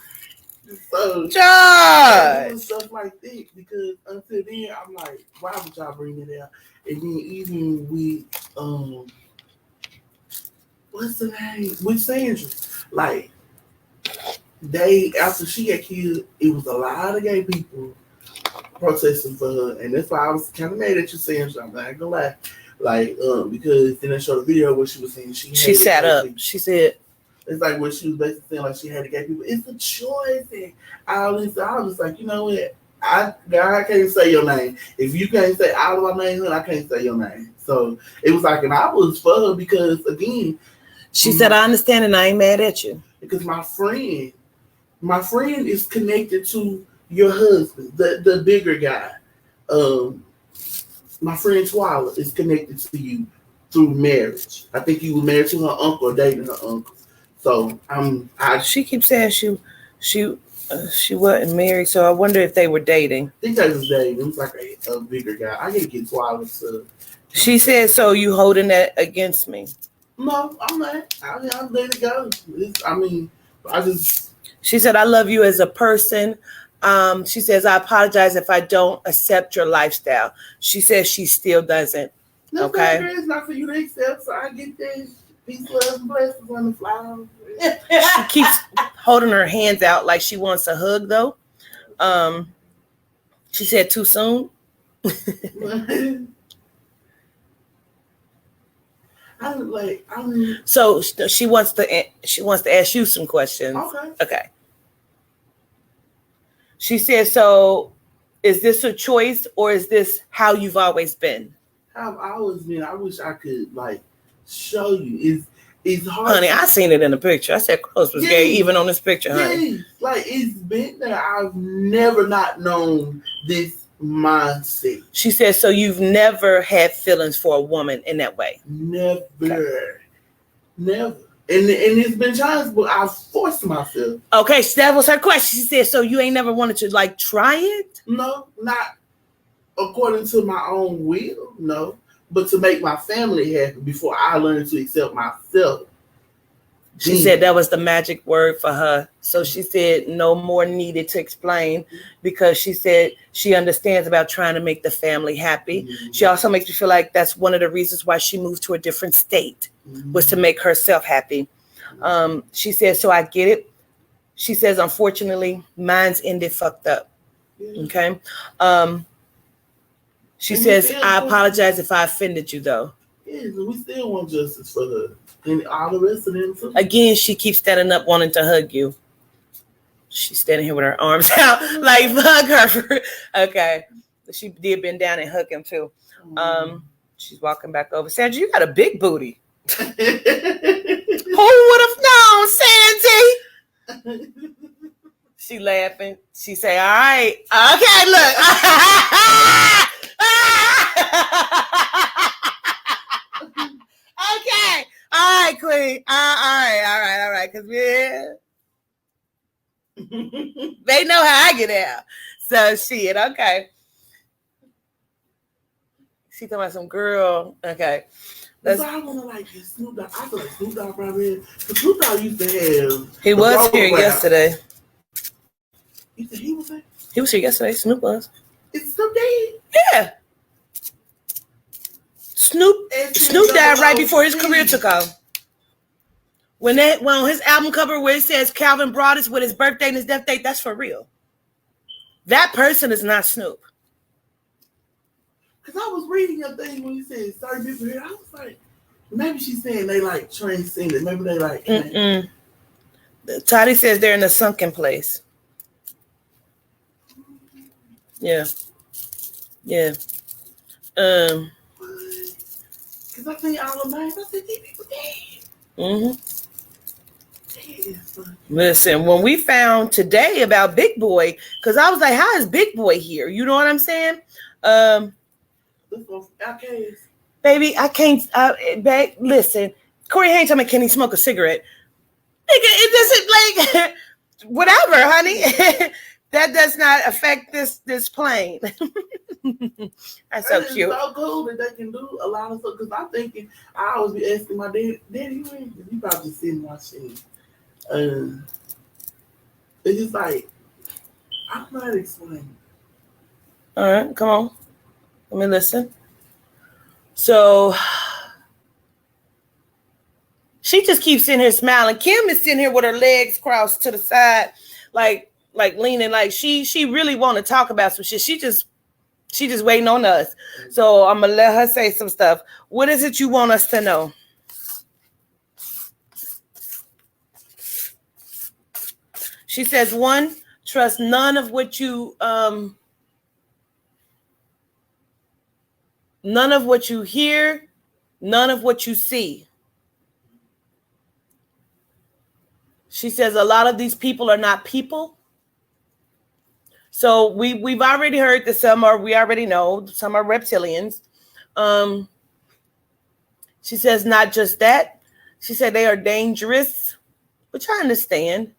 So, George. Stuff like that, because until then, I'm like, why would y'all bring it out? And then even with, what's the name? With Sandra. Like, after she got killed, it was a lot of gay people protesting for her, and that's why I was kind of mad at you, Sandra. I'm not gonna lie, like, because then they showed a video where she was saying she sat up. People. She said it's like what she was basically saying, like she had to gay people. It's a choice, and I was just like, you know what? I can't say your name. If you can't say all of my name, I can't say your name. So it was like, and I was for her because again, she said, I understand, and I ain't mad at you because my friend is connected to your husband, the bigger guy. My friend Twila is connected to you through marriage. I think you were married to her uncle or dating her uncle. So she keeps saying she wasn't married, so I wonder if they were dating. I think they was dating. It was like a bigger guy. I gotta get Twila stuff. She said, so you holding that against me? No, I'm not. I'll let it go. She said, I love you as a person. She says, I apologize if I don't accept your lifestyle. She says she still doesn't. No, okay. It's not for you to accept, so I get this. Peace, love, and blessings on the flowers. She keeps holding her hands out like she wants a hug, though. She said, too soon. I So she wants to ask you some questions. Okay. She said, so is this a choice or is this how you've always been? How I've always been. I wish I could show you. It's hard. Honey, I seen it in the picture. I said Carlos was gay even on this picture, honey. It's been there. I've never not known this mindset. She said, so you've never had feelings for a woman in that way? Never. Okay. Never. And it's been times where I've forced myself. Okay, so that was her question. She said, so you ain't never wanted to try it? No, not according to my own will, no. But to make my family happy before I learned to accept myself. She said that was the magic word for her. So she said no more needed to explain because she said she understands about trying to make the family happy. Mm-hmm. She also makes me feel like that's one of the reasons why she moved to a different state was to make herself happy. She said, so I get it. She says, unfortunately, mine's ended fucked up. Okay. She says, I apologize if I offended you, though. Yeah, we still want justice for her. And all the rest of them, too. Again, she keeps standing up wanting to hug you. She's standing here with her arms out, hug her. Okay. She did bend down and hug him, too. She's walking back over. Sandra, you got a big booty. Who would have known, Sandy? She laughing. She say, all right. Okay, look. Okay. All right, Queen. All right. Because they know how I get out. So shit, okay. She talking about some girl. Okay. So I want to get Snoop Dogg. I feel like Snoop Dogg probably because Snoop Dogg used to have. He was here yesterday. You said he was there? He was here yesterday. Snoop was. Is Snoop dead? Yeah. Snoop died right before his career took off. When on his album cover where it says Calvin Broadus with his birthday and his death date, that's for real. That person is not Snoop. Because I was reading your thing when you said certain people here. I was like, maybe she's saying they transcended. Maybe they Toddy says they're in a sunken place. Yeah. Because I think all of mine, I said these people dead. Listen, when we found today about Big Boy, because I was like, how is Big Boy here? You know what I'm saying? Baby, I can't. Listen, Corey Haynes told me, can he smoke a cigarette? It doesn't whatever, honey. That does not affect this plane. That's so cute. It's so cool that they can do a lot of stuff. Because I'm thinking, I always be asking my daddy, where? He probably sitting watching. It's just I don't know how to explain. All right, come on. Let me listen. So she just keeps sitting here smiling. Kim is sitting here with her legs crossed to the side, like leaning, like she really want to talk about some shit. She just waiting on us. So I'm gonna let her say some stuff. What is it you want us to know? She says, 1, trust none of what you hear, none of what you see. She says a lot of these people are not people. So we've already heard that we already know some are reptilians. She says not just that. She said they are dangerous, which I understand.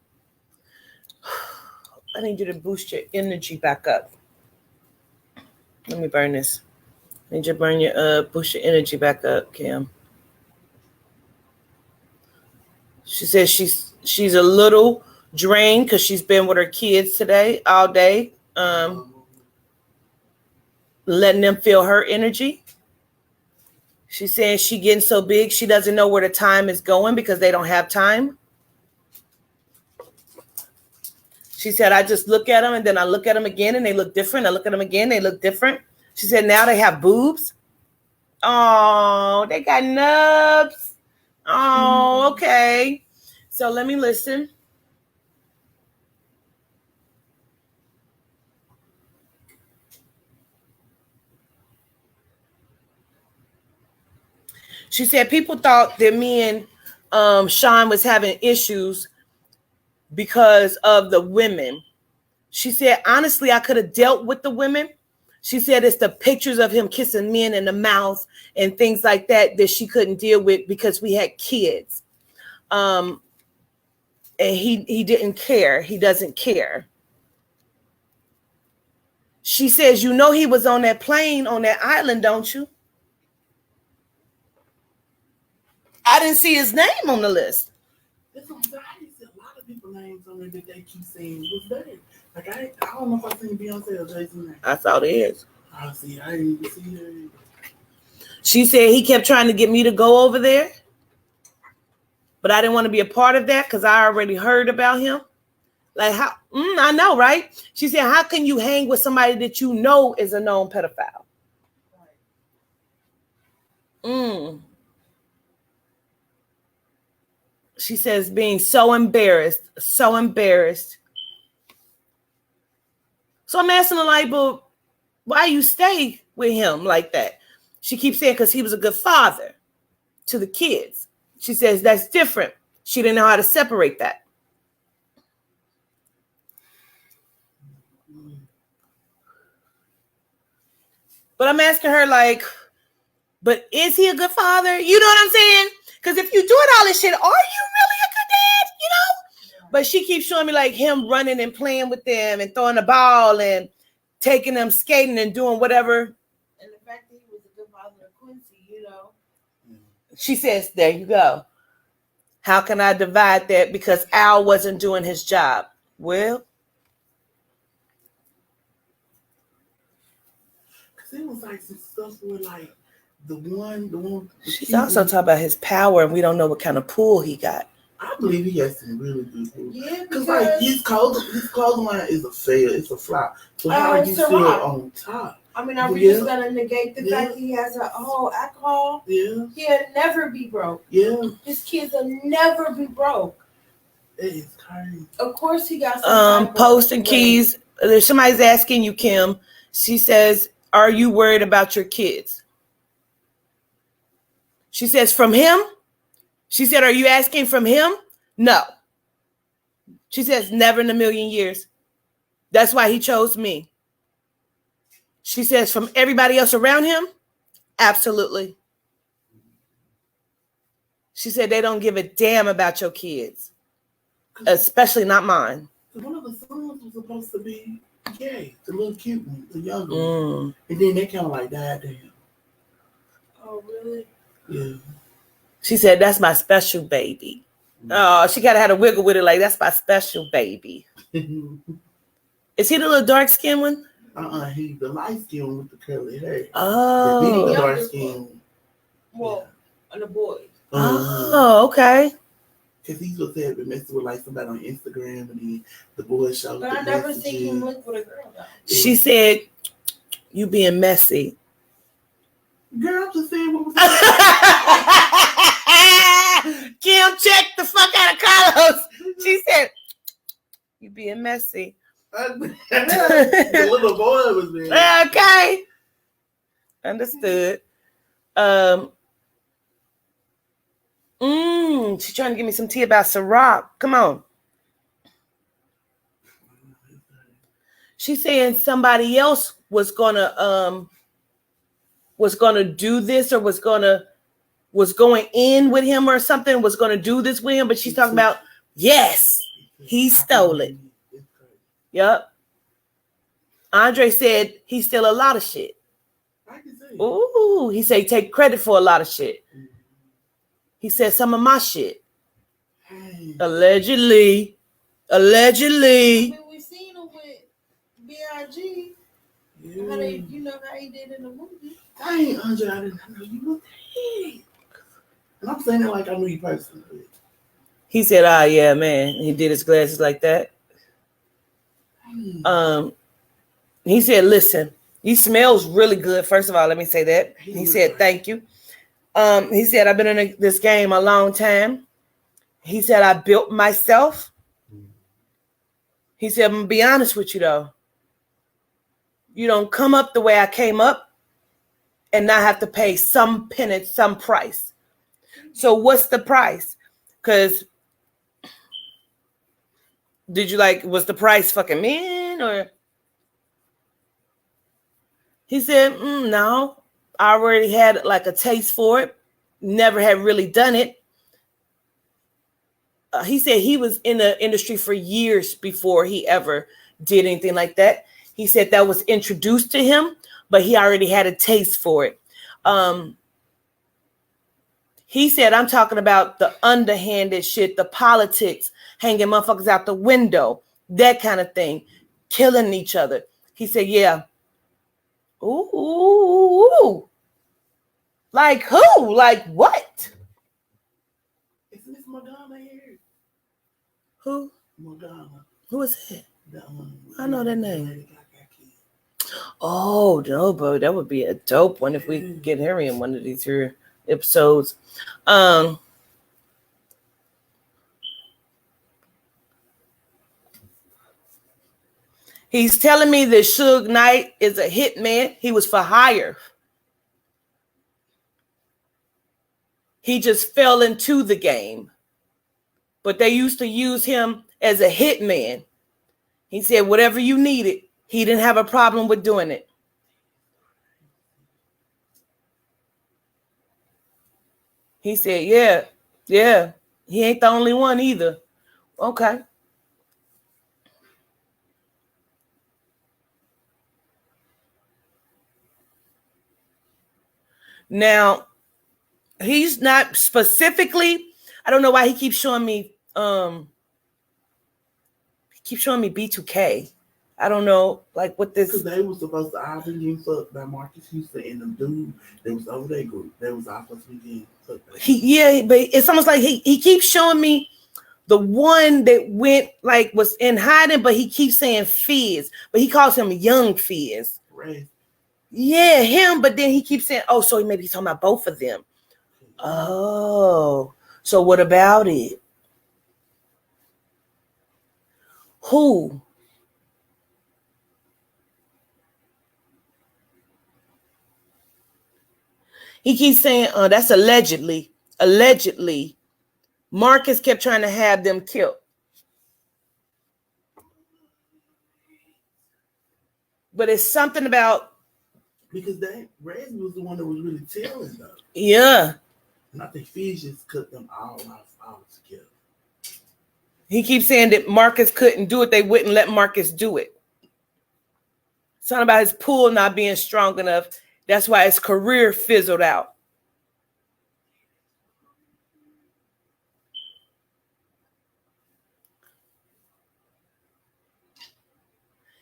I need you to boost your energy back up. Let me burn this. I need you to boost your energy back up, Kim. She says she's a little drained because she's been with her kids today all day, letting them feel her energy. She's saying she's getting so big she doesn't know where the time is going because they don't have time. She said, I just look at them and then I look at them again and they look different. I look at them again, they look different. She said, now they have boobs. Oh, they got nubs. Oh, okay. So let me listen. She said people thought that me and Sean was having issues because of the women. She said, honestly, I could have dealt with the women. She said it's the pictures of him kissing men in the mouth and things like that that she couldn't deal with because we had kids. And he didn't care. He doesn't care. She says, you know he was on that plane on that island, don't you? I didn't see his name on the list. That's what I'm saying. I didn't see a lot of people's names on there that they keep saying was there. Like I don't know if I seen Beyonce or Jay-Z name. I thought it is. I see. I didn't even see her either. She said he kept trying to get me to go over there, but I didn't want to be a part of that because I already heard about him. Like how? I know, right? She said, how can you hang with somebody that you know is a known pedophile? She says being so embarrassed. So I'm asking her, like, but why you stay with him like that? She keeps saying because he was a good father to the kids. She says that's different. She didn't know how to separate that. But I'm asking her, like, but is he a good father? You know what I'm saying? Because if you're doing all this shit, are you really a good dad? You know? But she keeps showing me, like, him running and playing with them and throwing the ball and taking them skating and doing whatever. And the fact that he was a good father of Quincy, you know. She says, there you go. How can I divide that? Because Al wasn't doing his job. Well, because it was like some stuff where like the one. She's also talking about his power, and we don't know what kind of pool he got. I believe he has some really good pool. Yeah, because like his clothing line is a fail. It's a flop. So how are you still on top? I mean, are we just gonna negate the fact that he has a whole alcohol? Yeah. He'll never be broke. Yeah. His kids will never be broke. It is crazy. Of course, he got some Post and Keys. There's somebody's asking you, Kim. She says, "Are you worried about your kids?" She says, "From him." She said, "Are you asking from him?" No. She says, "Never in a million years." That's why he chose me. She says, "From everybody else around him?" Absolutely. She said, "They don't give a damn about your kids, especially not mine." One of the sons was supposed to be gay, the little cute one, the younger one. And then they kind of like died down. Oh, really? Yeah. She said, "That's my special baby." Oh, she gotta have a wiggle with it, like, that's my special baby. Is he the little dark skinned one? He's the light skinned one with the curly hair. Oh. The dark skinned. Well, and the boy. Oh, okay. Because he's supposed to have been messing with like somebody on Instagram, and then the boy showed. But I never seen him look with a girl though. She said, "You being messy." Girl, I'm just saying what was Kim checked the fuck out of Carlos. She said, "You being messy." The little boy was being Okay. Understood. She's trying to give me some tea about Ciroc. Come on. She's saying somebody else was gonna do this, or was going in with him or something, was gonna do this with him, but she's talking about, yes, he stole it. Yep. Andre said he stole a lot of shit. Ooh, he said he take credit for a lot of shit. He said some of my shit. Allegedly. I mean, we seen him with B.I.G. Yeah. How they, you know how he did in the movie. Dang, Andre, I didn't know you looked thick. And I'm saying it like I knew you personally. He said, yeah, man. He did his glasses like that. He said, listen, He smells really good. First of all, let me say that. He said, thank you. He said, I've been in this game a long time. He said, I built myself. He said, I'm going to be honest with you, though. You don't come up the way I came up and not have to pay some penny, some price. So what's the price? Because was the price fucking men or? He said, no, I already had like a taste for it. Never had really done it. He said he was in the industry for years before he ever did anything like that. He said that was introduced to him, but he already had a taste for it. He said, I'm talking about the underhanded shit, the politics, hanging motherfuckers out the window, that kind of thing, killing each other. He said, yeah. Ooh. Like who? Like what? Is Miss Morgana here? Who? Morgana. Who is it? I I know that name. Oh, no, bro. That would be a dope one if we get her in one of these here episodes. He's telling me that Suge Knight is a hitman. He was for hire. He just fell into the game. But they used to use him as a hitman. He said, whatever you needed, he didn't have a problem with doing it. He said, yeah. He ain't the only one either. Okay. Now, he's not specifically, I don't know why he keeps showing me B2K. I don't know, like what this. Because they were supposed to all be getting fucked by Marcus Houston and them dude that was over their group. They was all supposed to be getting fucked. But it's almost like he keeps showing me the one that went, like, was in hiding, but he keeps saying Fizz, but he calls him Young Fizz. Right. Yeah, him, but then he keeps saying, oh, so maybe he's talking about both of them. Oh, so what about it? Who? He keeps saying, that's allegedly. Allegedly, Marcus kept trying to have them killed. But it's something about. Because Raz was the one that was really telling them. Yeah. And I think Fizz just cut them all together. He keeps saying that Marcus couldn't do it. They wouldn't let Marcus do it. Something about his pool not being strong enough. That's why his career fizzled out.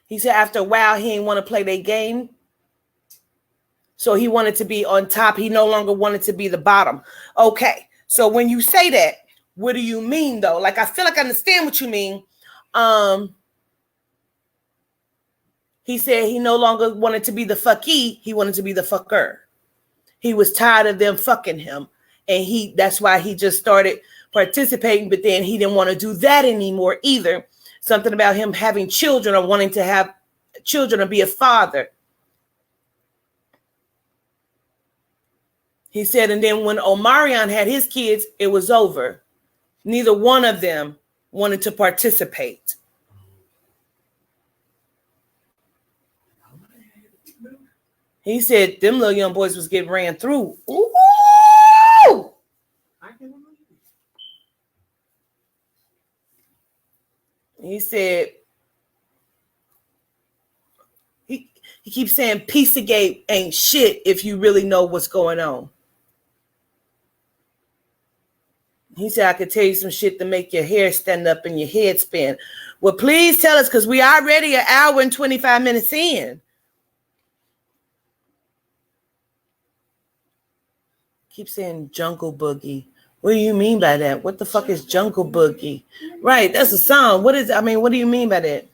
He said after a while, he didn't want to play their game. So he wanted to be on top. He no longer wanted to be the bottom. Okay. So when you say that, what do you mean though? Like, I feel like I understand what you mean. He said he no longer wanted to be the fucky. He wanted to be the fucker. He was tired of them fucking him. And that's why he just started participating. But then he didn't want to do that anymore either. Something about him having children or wanting to have children or be a father. He said, and then when Omarion had his kids, it was over. Neither one of them wanted to participate. He said them little young boys was getting ran through. Ooh! I can believe it. He said he keeps saying Pizzagate ain't shit if you really know what's going on. He said, I could tell you some shit to make your hair stand up and your head spin. Well, please tell us, because we already an hour and 25 minutes in. Keep saying Jungle Boogie. What do you mean by that? What the fuck is Jungle Boogie? Right, that's a song. What do you mean by that?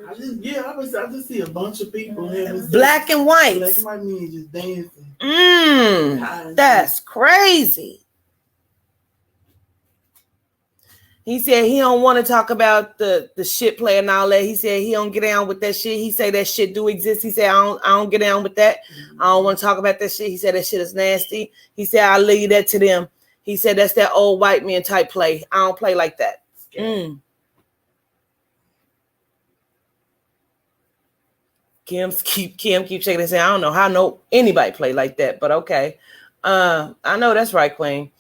I just see a bunch of people having black and white. Black and white men just dancing. That's crazy. He said he don't want to talk about the shit play and all that. He said he don't get down with that shit. He said that shit do exist. He said I don't get down with that. I don't want to talk about that shit. He said that shit is nasty. He said I'll leave that to them. He said that's that old white man type play. I don't play like that. Kim keeps shaking and saying I don't know how anybody play like that, but okay. I know that's right, Queen.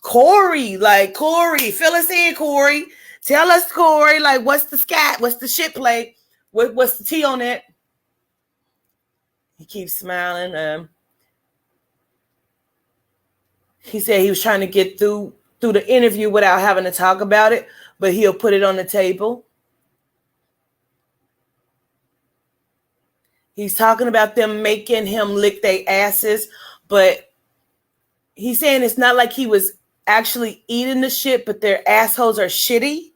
Corey, fill us in, Corey. Tell us, Corey, like, what's the scat? What's the shit play? What's the tea on it? He keeps smiling. He said he was trying to get through the interview without having to talk about it, but he'll put it on the table. He's talking about them making him lick their asses, but he's saying it's not like he was actually eating the shit, but their assholes are shitty.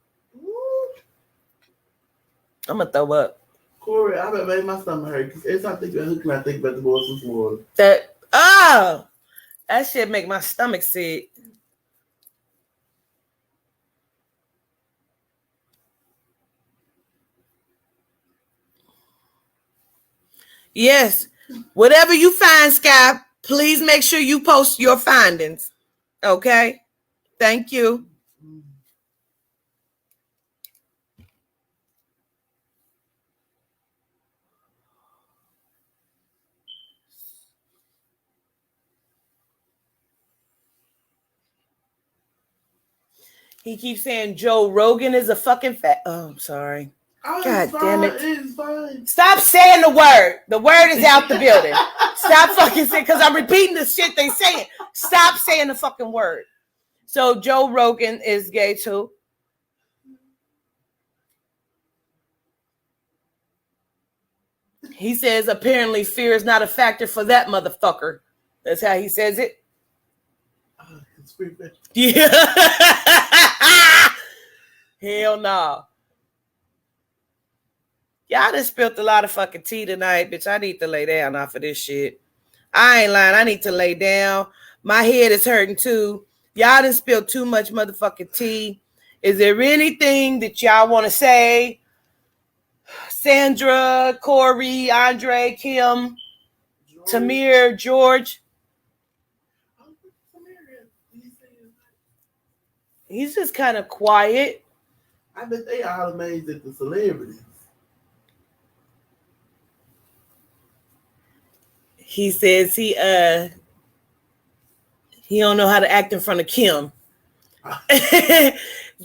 I'm gonna throw up. Corey, I bet made my stomach hurt because every time I think about hooking, I think about the boys from Florida. That shit make my stomach sick. Yes, whatever you find, Sky, please make sure you post your findings. Okay, thank you. He keeps saying Joe Rogan is a fucking fat. Oh, I'm sorry. God damn it. It's fine. Stop saying the word. The word is out the building. Stop fucking saying, because I'm repeating the shit they saying. Stop saying the fucking word. So Joe Rogan is gay too. He says apparently fear is not a factor for that motherfucker. That's how he says it. Yeah. Hell no. Y'all done spilled a lot of fucking tea tonight, bitch. I need to lay down off of this shit. I ain't lying. I need to lay down. My head is hurting too. Y'all done spilled too much motherfucking tea. Is there anything that y'all want to say? Sandra, Corey, Andre, Kim, Tamir, George. He's just kind of quiet. I bet they all amazed at the celebrities. He says he don't know how to act in front of Kim.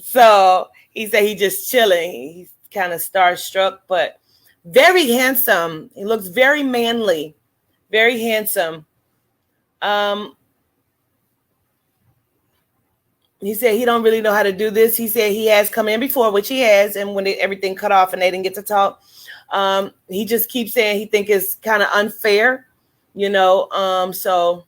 So he said he just chilling. He's kind of starstruck, but very handsome. He looks very manly, very handsome. He said he don't really know how to do this. He said he has come in before, which he has, and when everything cut off and they didn't get to talk, he just keeps saying he think it's kind of unfair, you know. So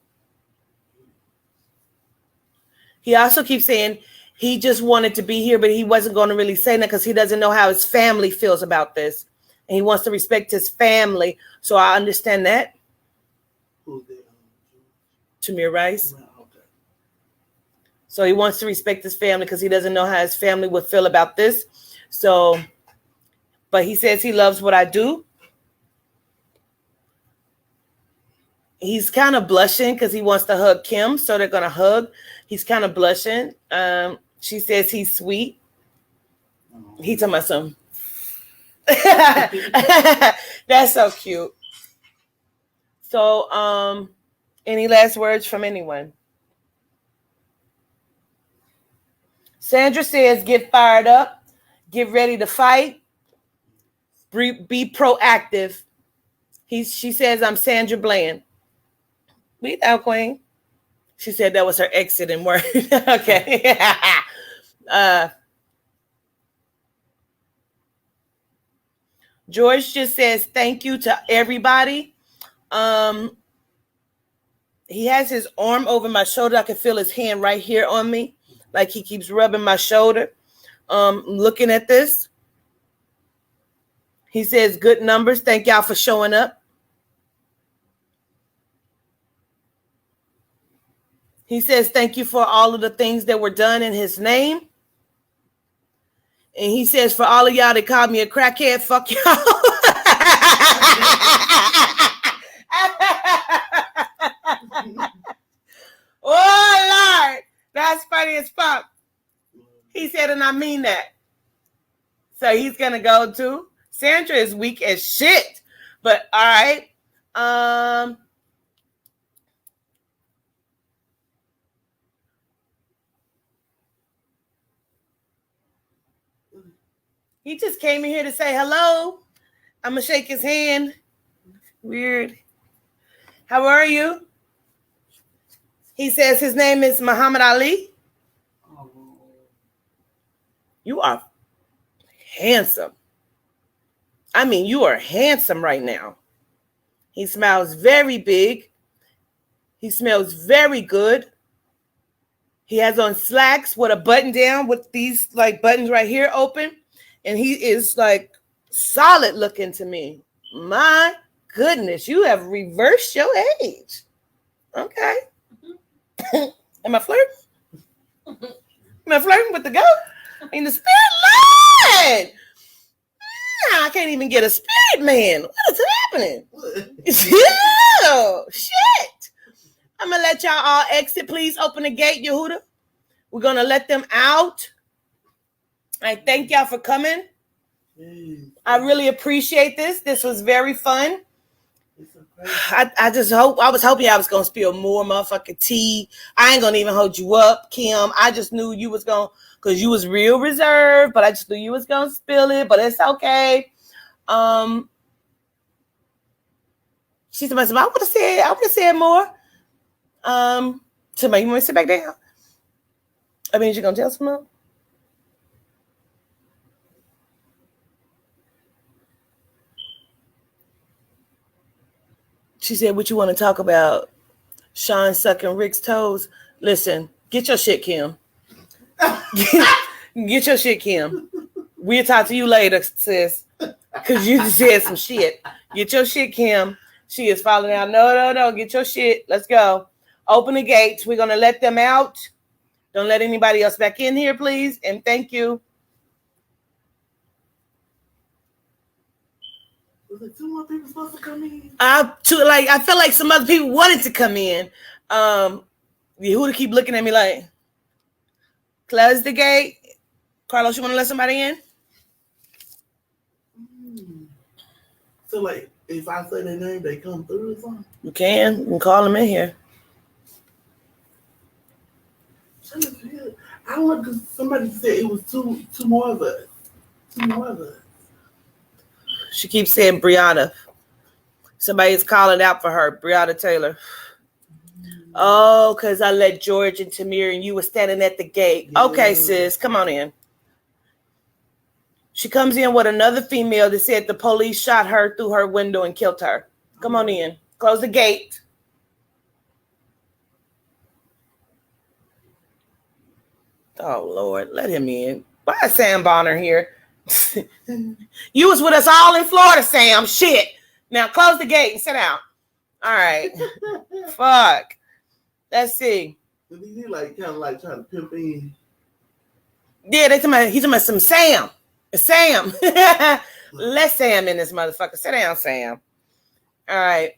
he also keeps saying he just wanted to be here, but he wasn't going to really say that because he doesn't know how his family feels about this, and he wants to respect his family. So I understand that. Who's that? Tamir Rice. Okay. So he wants to respect his family because he doesn't know how his family would feel about this. So, but he says he loves what I do. He's kind of blushing because he wants to hug Kim, so they're going to hug. He's kind of blushing. She says he's sweet. He talking about something. That's so cute. So, any last words from anyone? Sandra says, get fired up, get ready to fight, be proactive. She says, I'm Sandra Bland. Breathe out, Queen. She said that was her exiting word. Okay. George just says, thank you to everybody. He has his arm over my shoulder. I can feel his hand right here on me. Like he keeps rubbing my shoulder. Looking at this. He says, good numbers. Thank y'all for showing up. He says, thank you for all of the things that were done in his name. And he says, for all of y'all that called me a crackhead, fuck y'all. Oh, Lord. That's funny as fuck. He said, and I mean that. So he's going to go too. Sandra is weak as shit. But, all right. He just came in here to say hello. I'm going to shake his hand. Weird. How are you? He says his name is Muhammad Ali. You are handsome. I mean, you are handsome right now. He smiles very big. He smells very good. He has on slacks with a button down with these like buttons right here open. And he is like solid looking to me. My goodness, you have reversed your age. Okay. Am I flirting? Am I flirting with the goat? In the spirit line. I can't even get a spirit man. What is happening? Shit. I'm going to let y'all all exit. Please open the gate, Yehuda. We're going to let them out. I thank y'all for coming. I really appreciate this. This was very fun. I was hoping I was going to spill more motherfucking tea. I ain't going to even hold you up, Kim. I just knew you was going to, because you was real reserved, but I just knew you was going to spill it, but it's okay. She said, I would have said more. Somebody, you want to sit back down? I mean, you going to tell someone? She said, what you want to talk about? Sean sucking Rick's toes. Listen, get your shit, Kim. Get your shit, Kim. We'll talk to you later, sis. Because you just said some shit. Get your shit, Kim. She is falling out. No. Get your shit. Let's go. Open the gates. We're going to let them out. Don't let anybody else back in here, please. And thank you. Was it 2 more people supposed to come in? I feel like some other people wanted to come in. Yehuda keep looking at me like, close the gate. Carlos, you want to let somebody in? So, like, if I say their name, they come through or something? You can call them in here. I don't know, because somebody said it was two more of us. 2 more of us. She keeps saying Brianna. Somebody's calling out for her. Brianna Taylor. Oh, because I let George and Tamir and you were standing at the gate. Yeah. Okay, sis, come on in. She comes in with another female that said the police shot her through her window and killed her. Come on in. Close the gate. Oh, Lord. Let him in. Why is Sam Bonner here? You was with us all in Florida, Sam. Shit. Now close the gate and sit down. All right. Fuck. Let's see. Did he like kind of like trying to pimp in? Yeah, he's talking about some Sam. Sam. Let Sam in this motherfucker. Sit down, Sam. All right.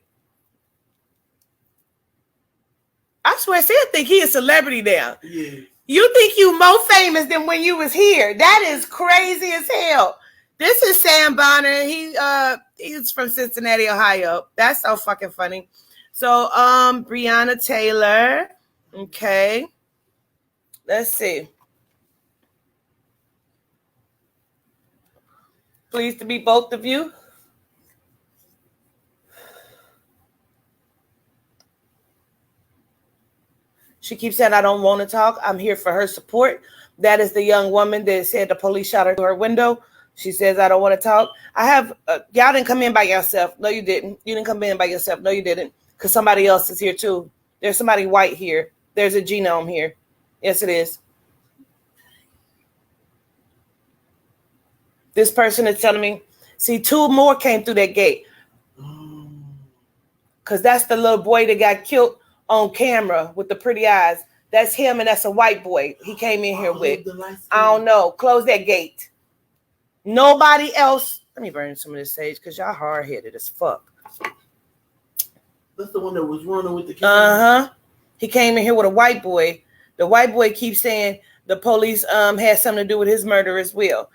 I swear, Sam think he a celebrity now. Yeah. You think you more famous than when you was here. That is crazy as hell. This is Sam Bonner. He's from Cincinnati, Ohio. That's so fucking funny. So, Brianna Taylor. Okay. Let's see. Pleased to meet both of you. She keeps saying, I don't want to talk. I'm here for her support. That is the young woman that said the police shot her through her window. She says, I don't want to talk. I have, y'all didn't come in by yourself. No, you didn't. You didn't come in by yourself. No, you didn't. Because somebody else is here too. There's somebody white here. There's a genome here. Yes, it is. This person is telling me See, 2 more came through that gate. Because that's the little boy that got killed on camera with the pretty eyes. That's him, and that's a white boy he came in here with. I don't know. Close that gate. Nobody else. Let me burn some of this sage because y'all hard-headed as fuck. That's the one that was running with the camera. He came in here with a white boy. The white boy keeps saying the police had something to do with his murder as well.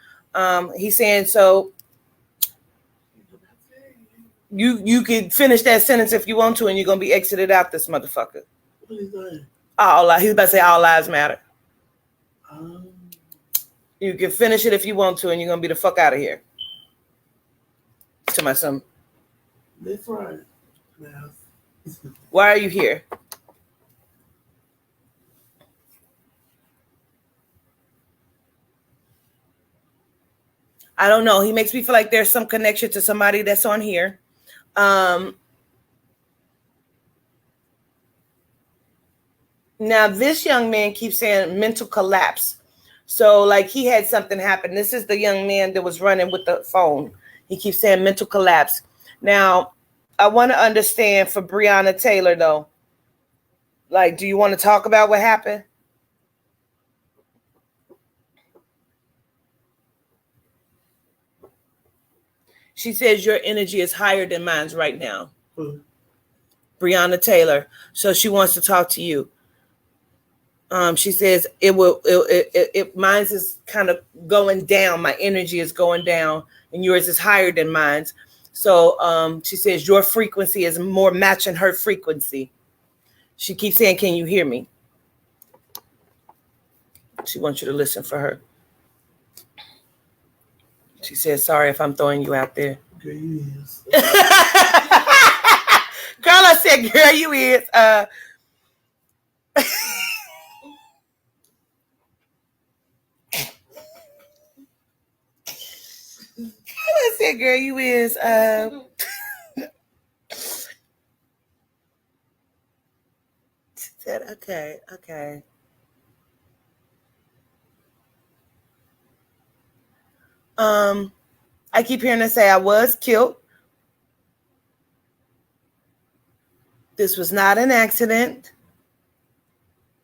He's saying so. You can finish that sentence if you want to, and you're gonna be exited out this motherfucker. What is that? He's about to say all lives matter. You can finish it if you want to, and you're gonna be the fuck out of here. To my son. That's right. Why are you here? I don't know. He makes me feel like there's some connection to somebody that's on here. Now this young man keeps saying mental collapse. So like he had something happen. This is the young man that was running with the phone. He keeps saying mental collapse. Now I want to understand for Breonna Taylor though. Like, do you want to talk about what happened? She says your energy is higher than mine right now. Breonna Taylor. So she wants to talk to you. She says mine's is kind of going down. My energy is going down and yours is higher than mine's. So she says your frequency is more matching her frequency. She keeps saying, can you hear me? She wants you to listen for her. She said, sorry if I'm throwing you out there. Girl, you is. Girl, I said, girl, you is. I said, girl, you is. She said, okay. I keep hearing her say I was killed. This was not an accident.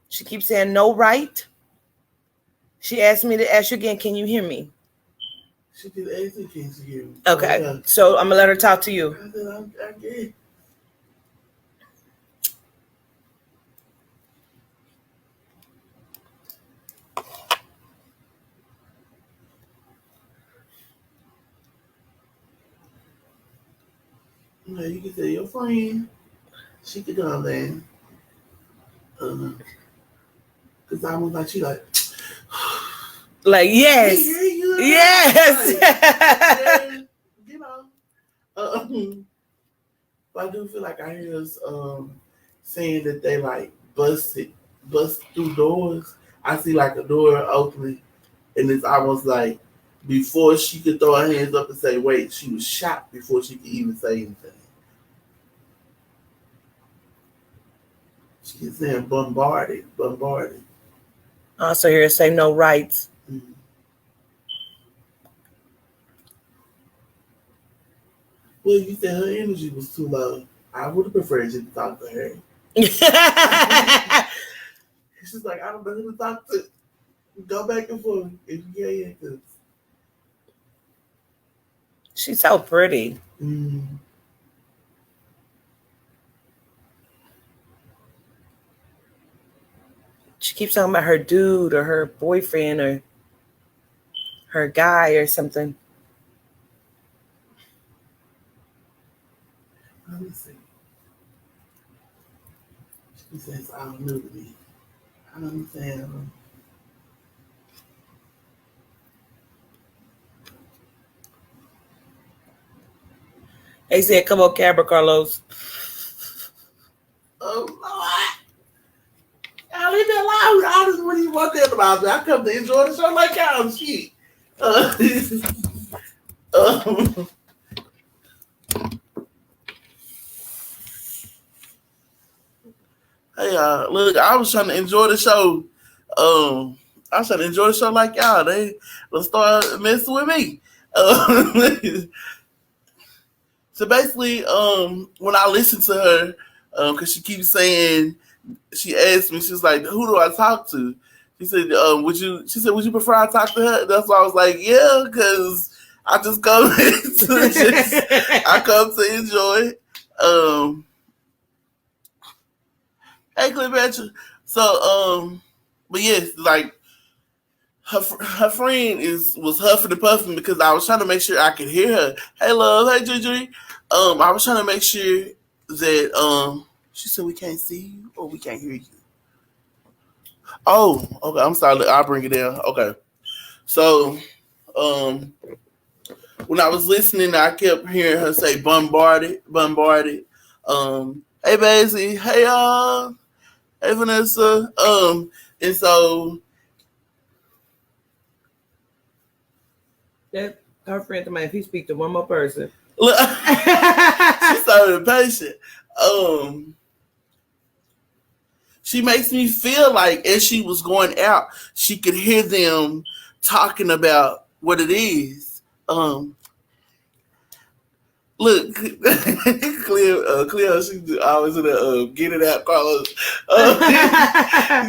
She keeps saying no right. She asked me to ask you again, can you hear me? She can ask me, can you hear me? Okay. So I'm gonna let her talk to you. I said, I get. Yeah, you can say your friend. She could come there. Cause I was like, she like yes, yes. Like, you know. But I do feel like I hear us saying that they like bust through doors. I see like a door opening, and it's almost like before she could throw her hands up and say, wait, she was shot before she could even say anything. She keeps saying bombarded. Also hear her say no rights. Mm-hmm. Well, you said her energy was too low. I would have preferred you to talk to her. She's like, I don't know who to talk to. Go back and forth if you can. She's so pretty. Mm. She keeps talking about her dude or her boyfriend or her guy or something. Let me see. She says, I don't know to me. I don't understand. They said, come on, Cabra Carlos. Oh, Lord. Y'all leave me alone. I just what do you want that about me? I come to enjoy the show like y'all shit. Hey, look, I was trying to enjoy the show. I was trying to enjoy the show like y'all. They start messing with me. So basically, when I listen to her, because she keeps saying, she asked me, she's like, "Who do I talk to?" She said, "Would you?" She said, "Would you prefer I talk to her?" That's why I was like, "Yeah," because I just come I come to enjoy. Hey, Cleopatra. So, but yes, like her friend was huffing and puffing because I was trying to make sure I could hear her. Hey, love. Hey, Gigi. I was trying to make sure that she said we can't see you or we can't hear you. Oh, okay. I'm sorry. I'll bring it down. Okay. So, um, when I was listening, I kept hearing her say bombarded, bombarded. Hey, Basie. Hey, y'all. Hey, Vanessa. And so That her friend told me if he speak to one more person. look, she's so impatient. She makes me feel like as she was going out, she could hear them talking about what it is. Look, Cleo, she always in the get it out, Carlos.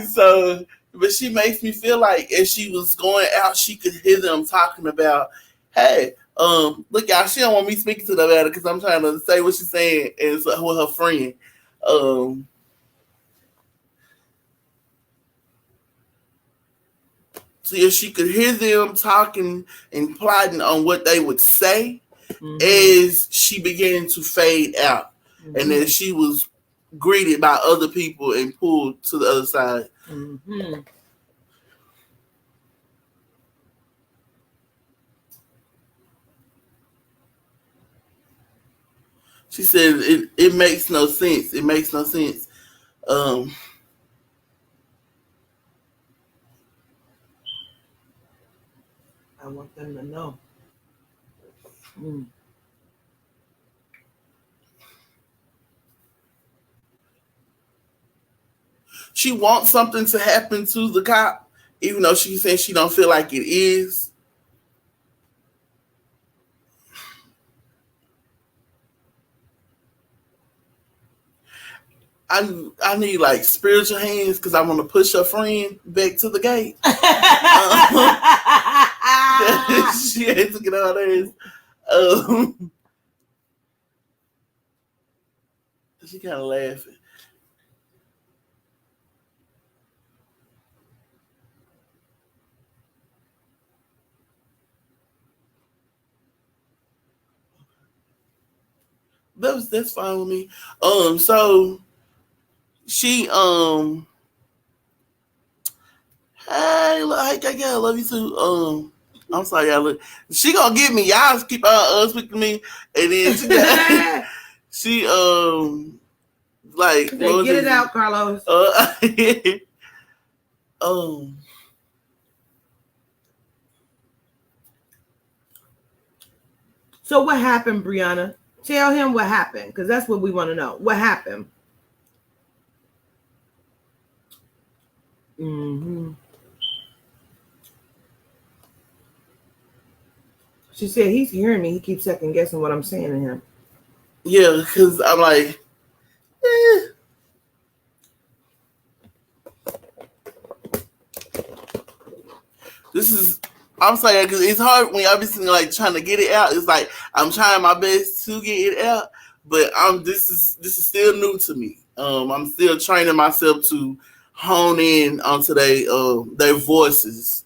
So, but she makes me feel like as she was going out, she could hear them talking about, hey, look, y'all, she don't want me speaking to them about it because I'm trying to say what she's saying is with her friend. So if she could hear them talking and plotting on what they would say, as she began to fade out, and then she was greeted by other people and pulled to the other side. She said it makes no sense. It makes no sense. I want them to know. She wants something to happen to the cop, even though she says she don't feel like it is. I need like spiritual hands because I want to push her friend back to the gate. She had to get out of there. She kind of laughing. That's fine with me. So she hey, look, hey, KK, I love you too. I'm sorry, y'all. She gonna get me. Y'all keep speaking to me, and then she like they get it out, Carlos. So what happened, Brianna? Tell him what happened, because that's what we want to know. What happened? She said he's hearing me. He keeps second guessing what I'm saying to him. Yeah, because I'm like, this is. I'm saying because it's hard when y'all be sitting like trying to get it out. It's like I'm trying my best to get it out, but this is still new to me. I'm still training myself to hone in onto their voices.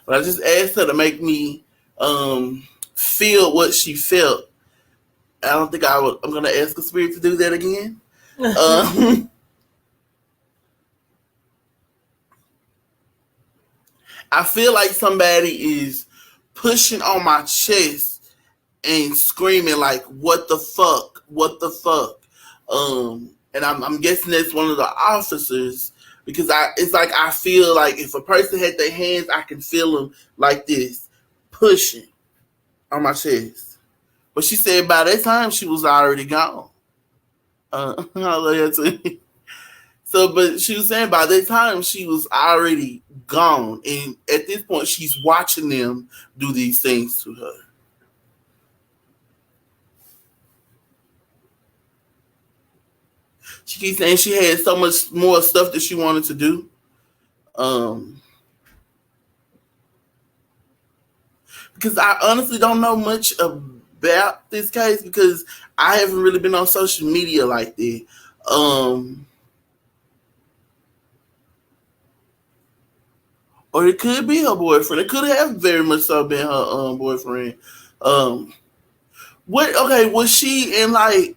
But I just asked her to make me feel what she felt. I don't think I'm gonna ask a spirit to do that again. I feel like somebody is pushing on my chest and screaming like, "What the fuck? What the fuck?" And I'm guessing that's one of the officers because it's like I feel like if a person had their hands, I can feel them like this pushing on my chest. But she said by that time she was already gone. I love you too. So, but she was saying by that time she was already gone, and at this point she's watching them do these things to her. She keeps saying she had so much more stuff that she wanted to do. Because I honestly don't know much about this case because I haven't really been on social media like that. Or it could be her boyfriend. It could have very much so been her boyfriend. Was she in like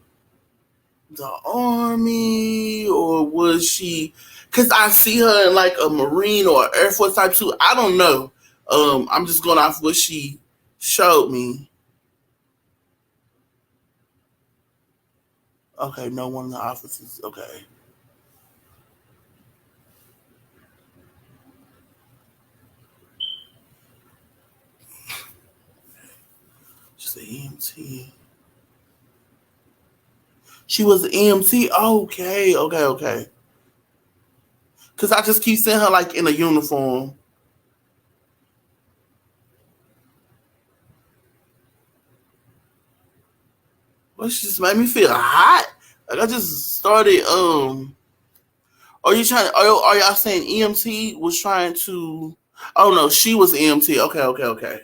the army or was she? Because I see her in like a Marine or Air Force type suit. I don't know. I'm just going off what she showed me. Okay, no one in the offices. Okay. She's an EMT. She was an EMT? Okay. Because I just keep seeing her like in a uniform. Well, she just made me feel hot. Like I just started. Are y'all saying EMT was trying to? Oh no, she was EMT. Okay.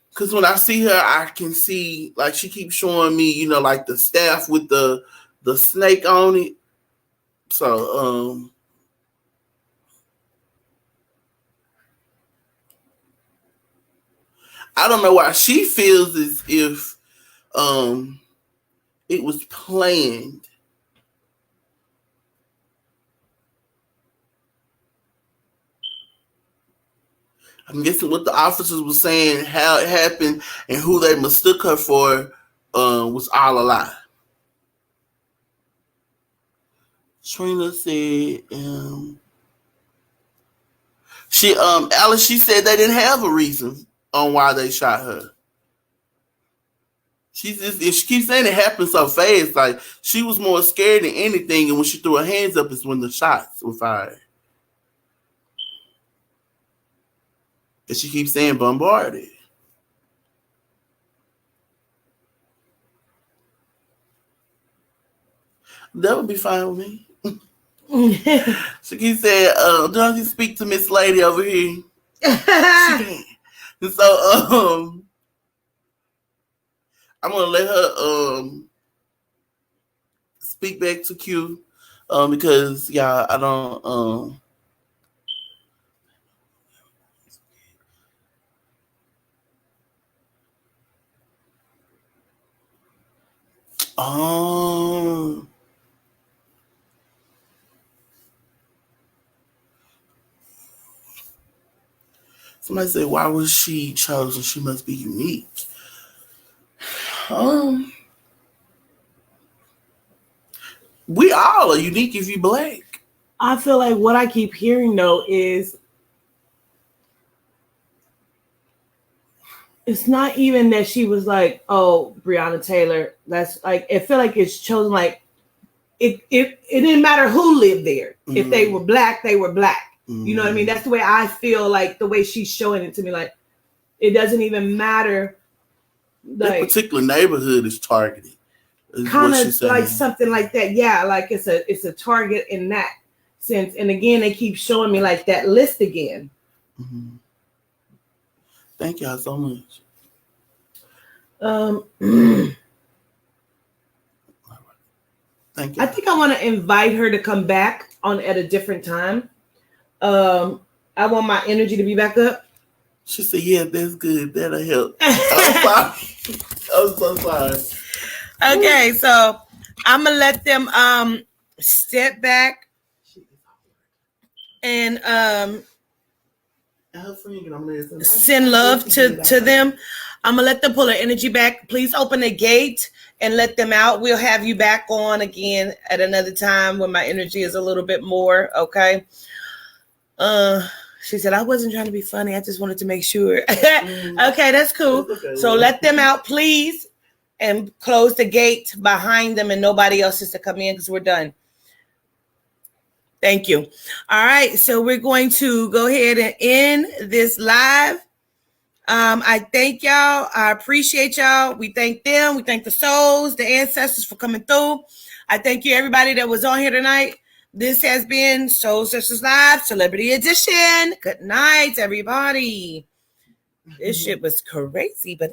Because when I see her, I can see like she keeps showing me, like the staff with the snake on it. So I don't know why she feels as if it was planned. I'm guessing what the officers were saying, how it happened, and who they mistook her for was all a lie. Trina said, Alice, she said they didn't have a reason on why they shot her. She keeps saying it happened so fast, like she was more scared than anything, and when she threw her hands up is when the shots were fired. And she keeps saying bombarded. That would be fine with me. She keeps saying, don't you speak to Miss Lady over here? She can't. And so I'm gonna let her speak back to Q because I don't somebody said, why was she chosen? She must be unique. We all are unique if you black. I feel like what I keep hearing though is it's not even that she was like, oh, Breonna Taylor. That's like, I feel like it's chosen like it didn't matter who lived there. Mm-hmm. If they were black, they were black. Mm-hmm. You know what I mean? That's the way I feel, like the way she's showing it to me. Like it doesn't even matter. Like, that particular neighborhood is targeted. Kind of like something like that. Yeah, like it's a target in that sense. And again, they keep showing me like that list again. Mm-hmm. Thank y'all so much. Thank you. I think I want to invite her to come back on at a different time. I want my energy to be back up. She said, yeah, that's good. That'll help. I'm so sorry. Okay, so I'm going to let them step back and send love to them. I'm going to let them pull their energy back. Please open the gate and let them out. We'll have you back on again at another time when my energy is a little bit more, okay? She said, I wasn't trying to be funny. I just wanted to make sure. Okay, that's cool. So let them out, please. And close the gate behind them and nobody else is to come in because we're done. Thank you. All right. So we're going to go ahead and end this live. I thank y'all. I appreciate y'all. We thank them. We thank the souls, the ancestors for coming through. I thank you, everybody that was on here tonight. This has been Soul Sisters Live, Celebrity Edition. Good night, everybody. This shit was crazy, but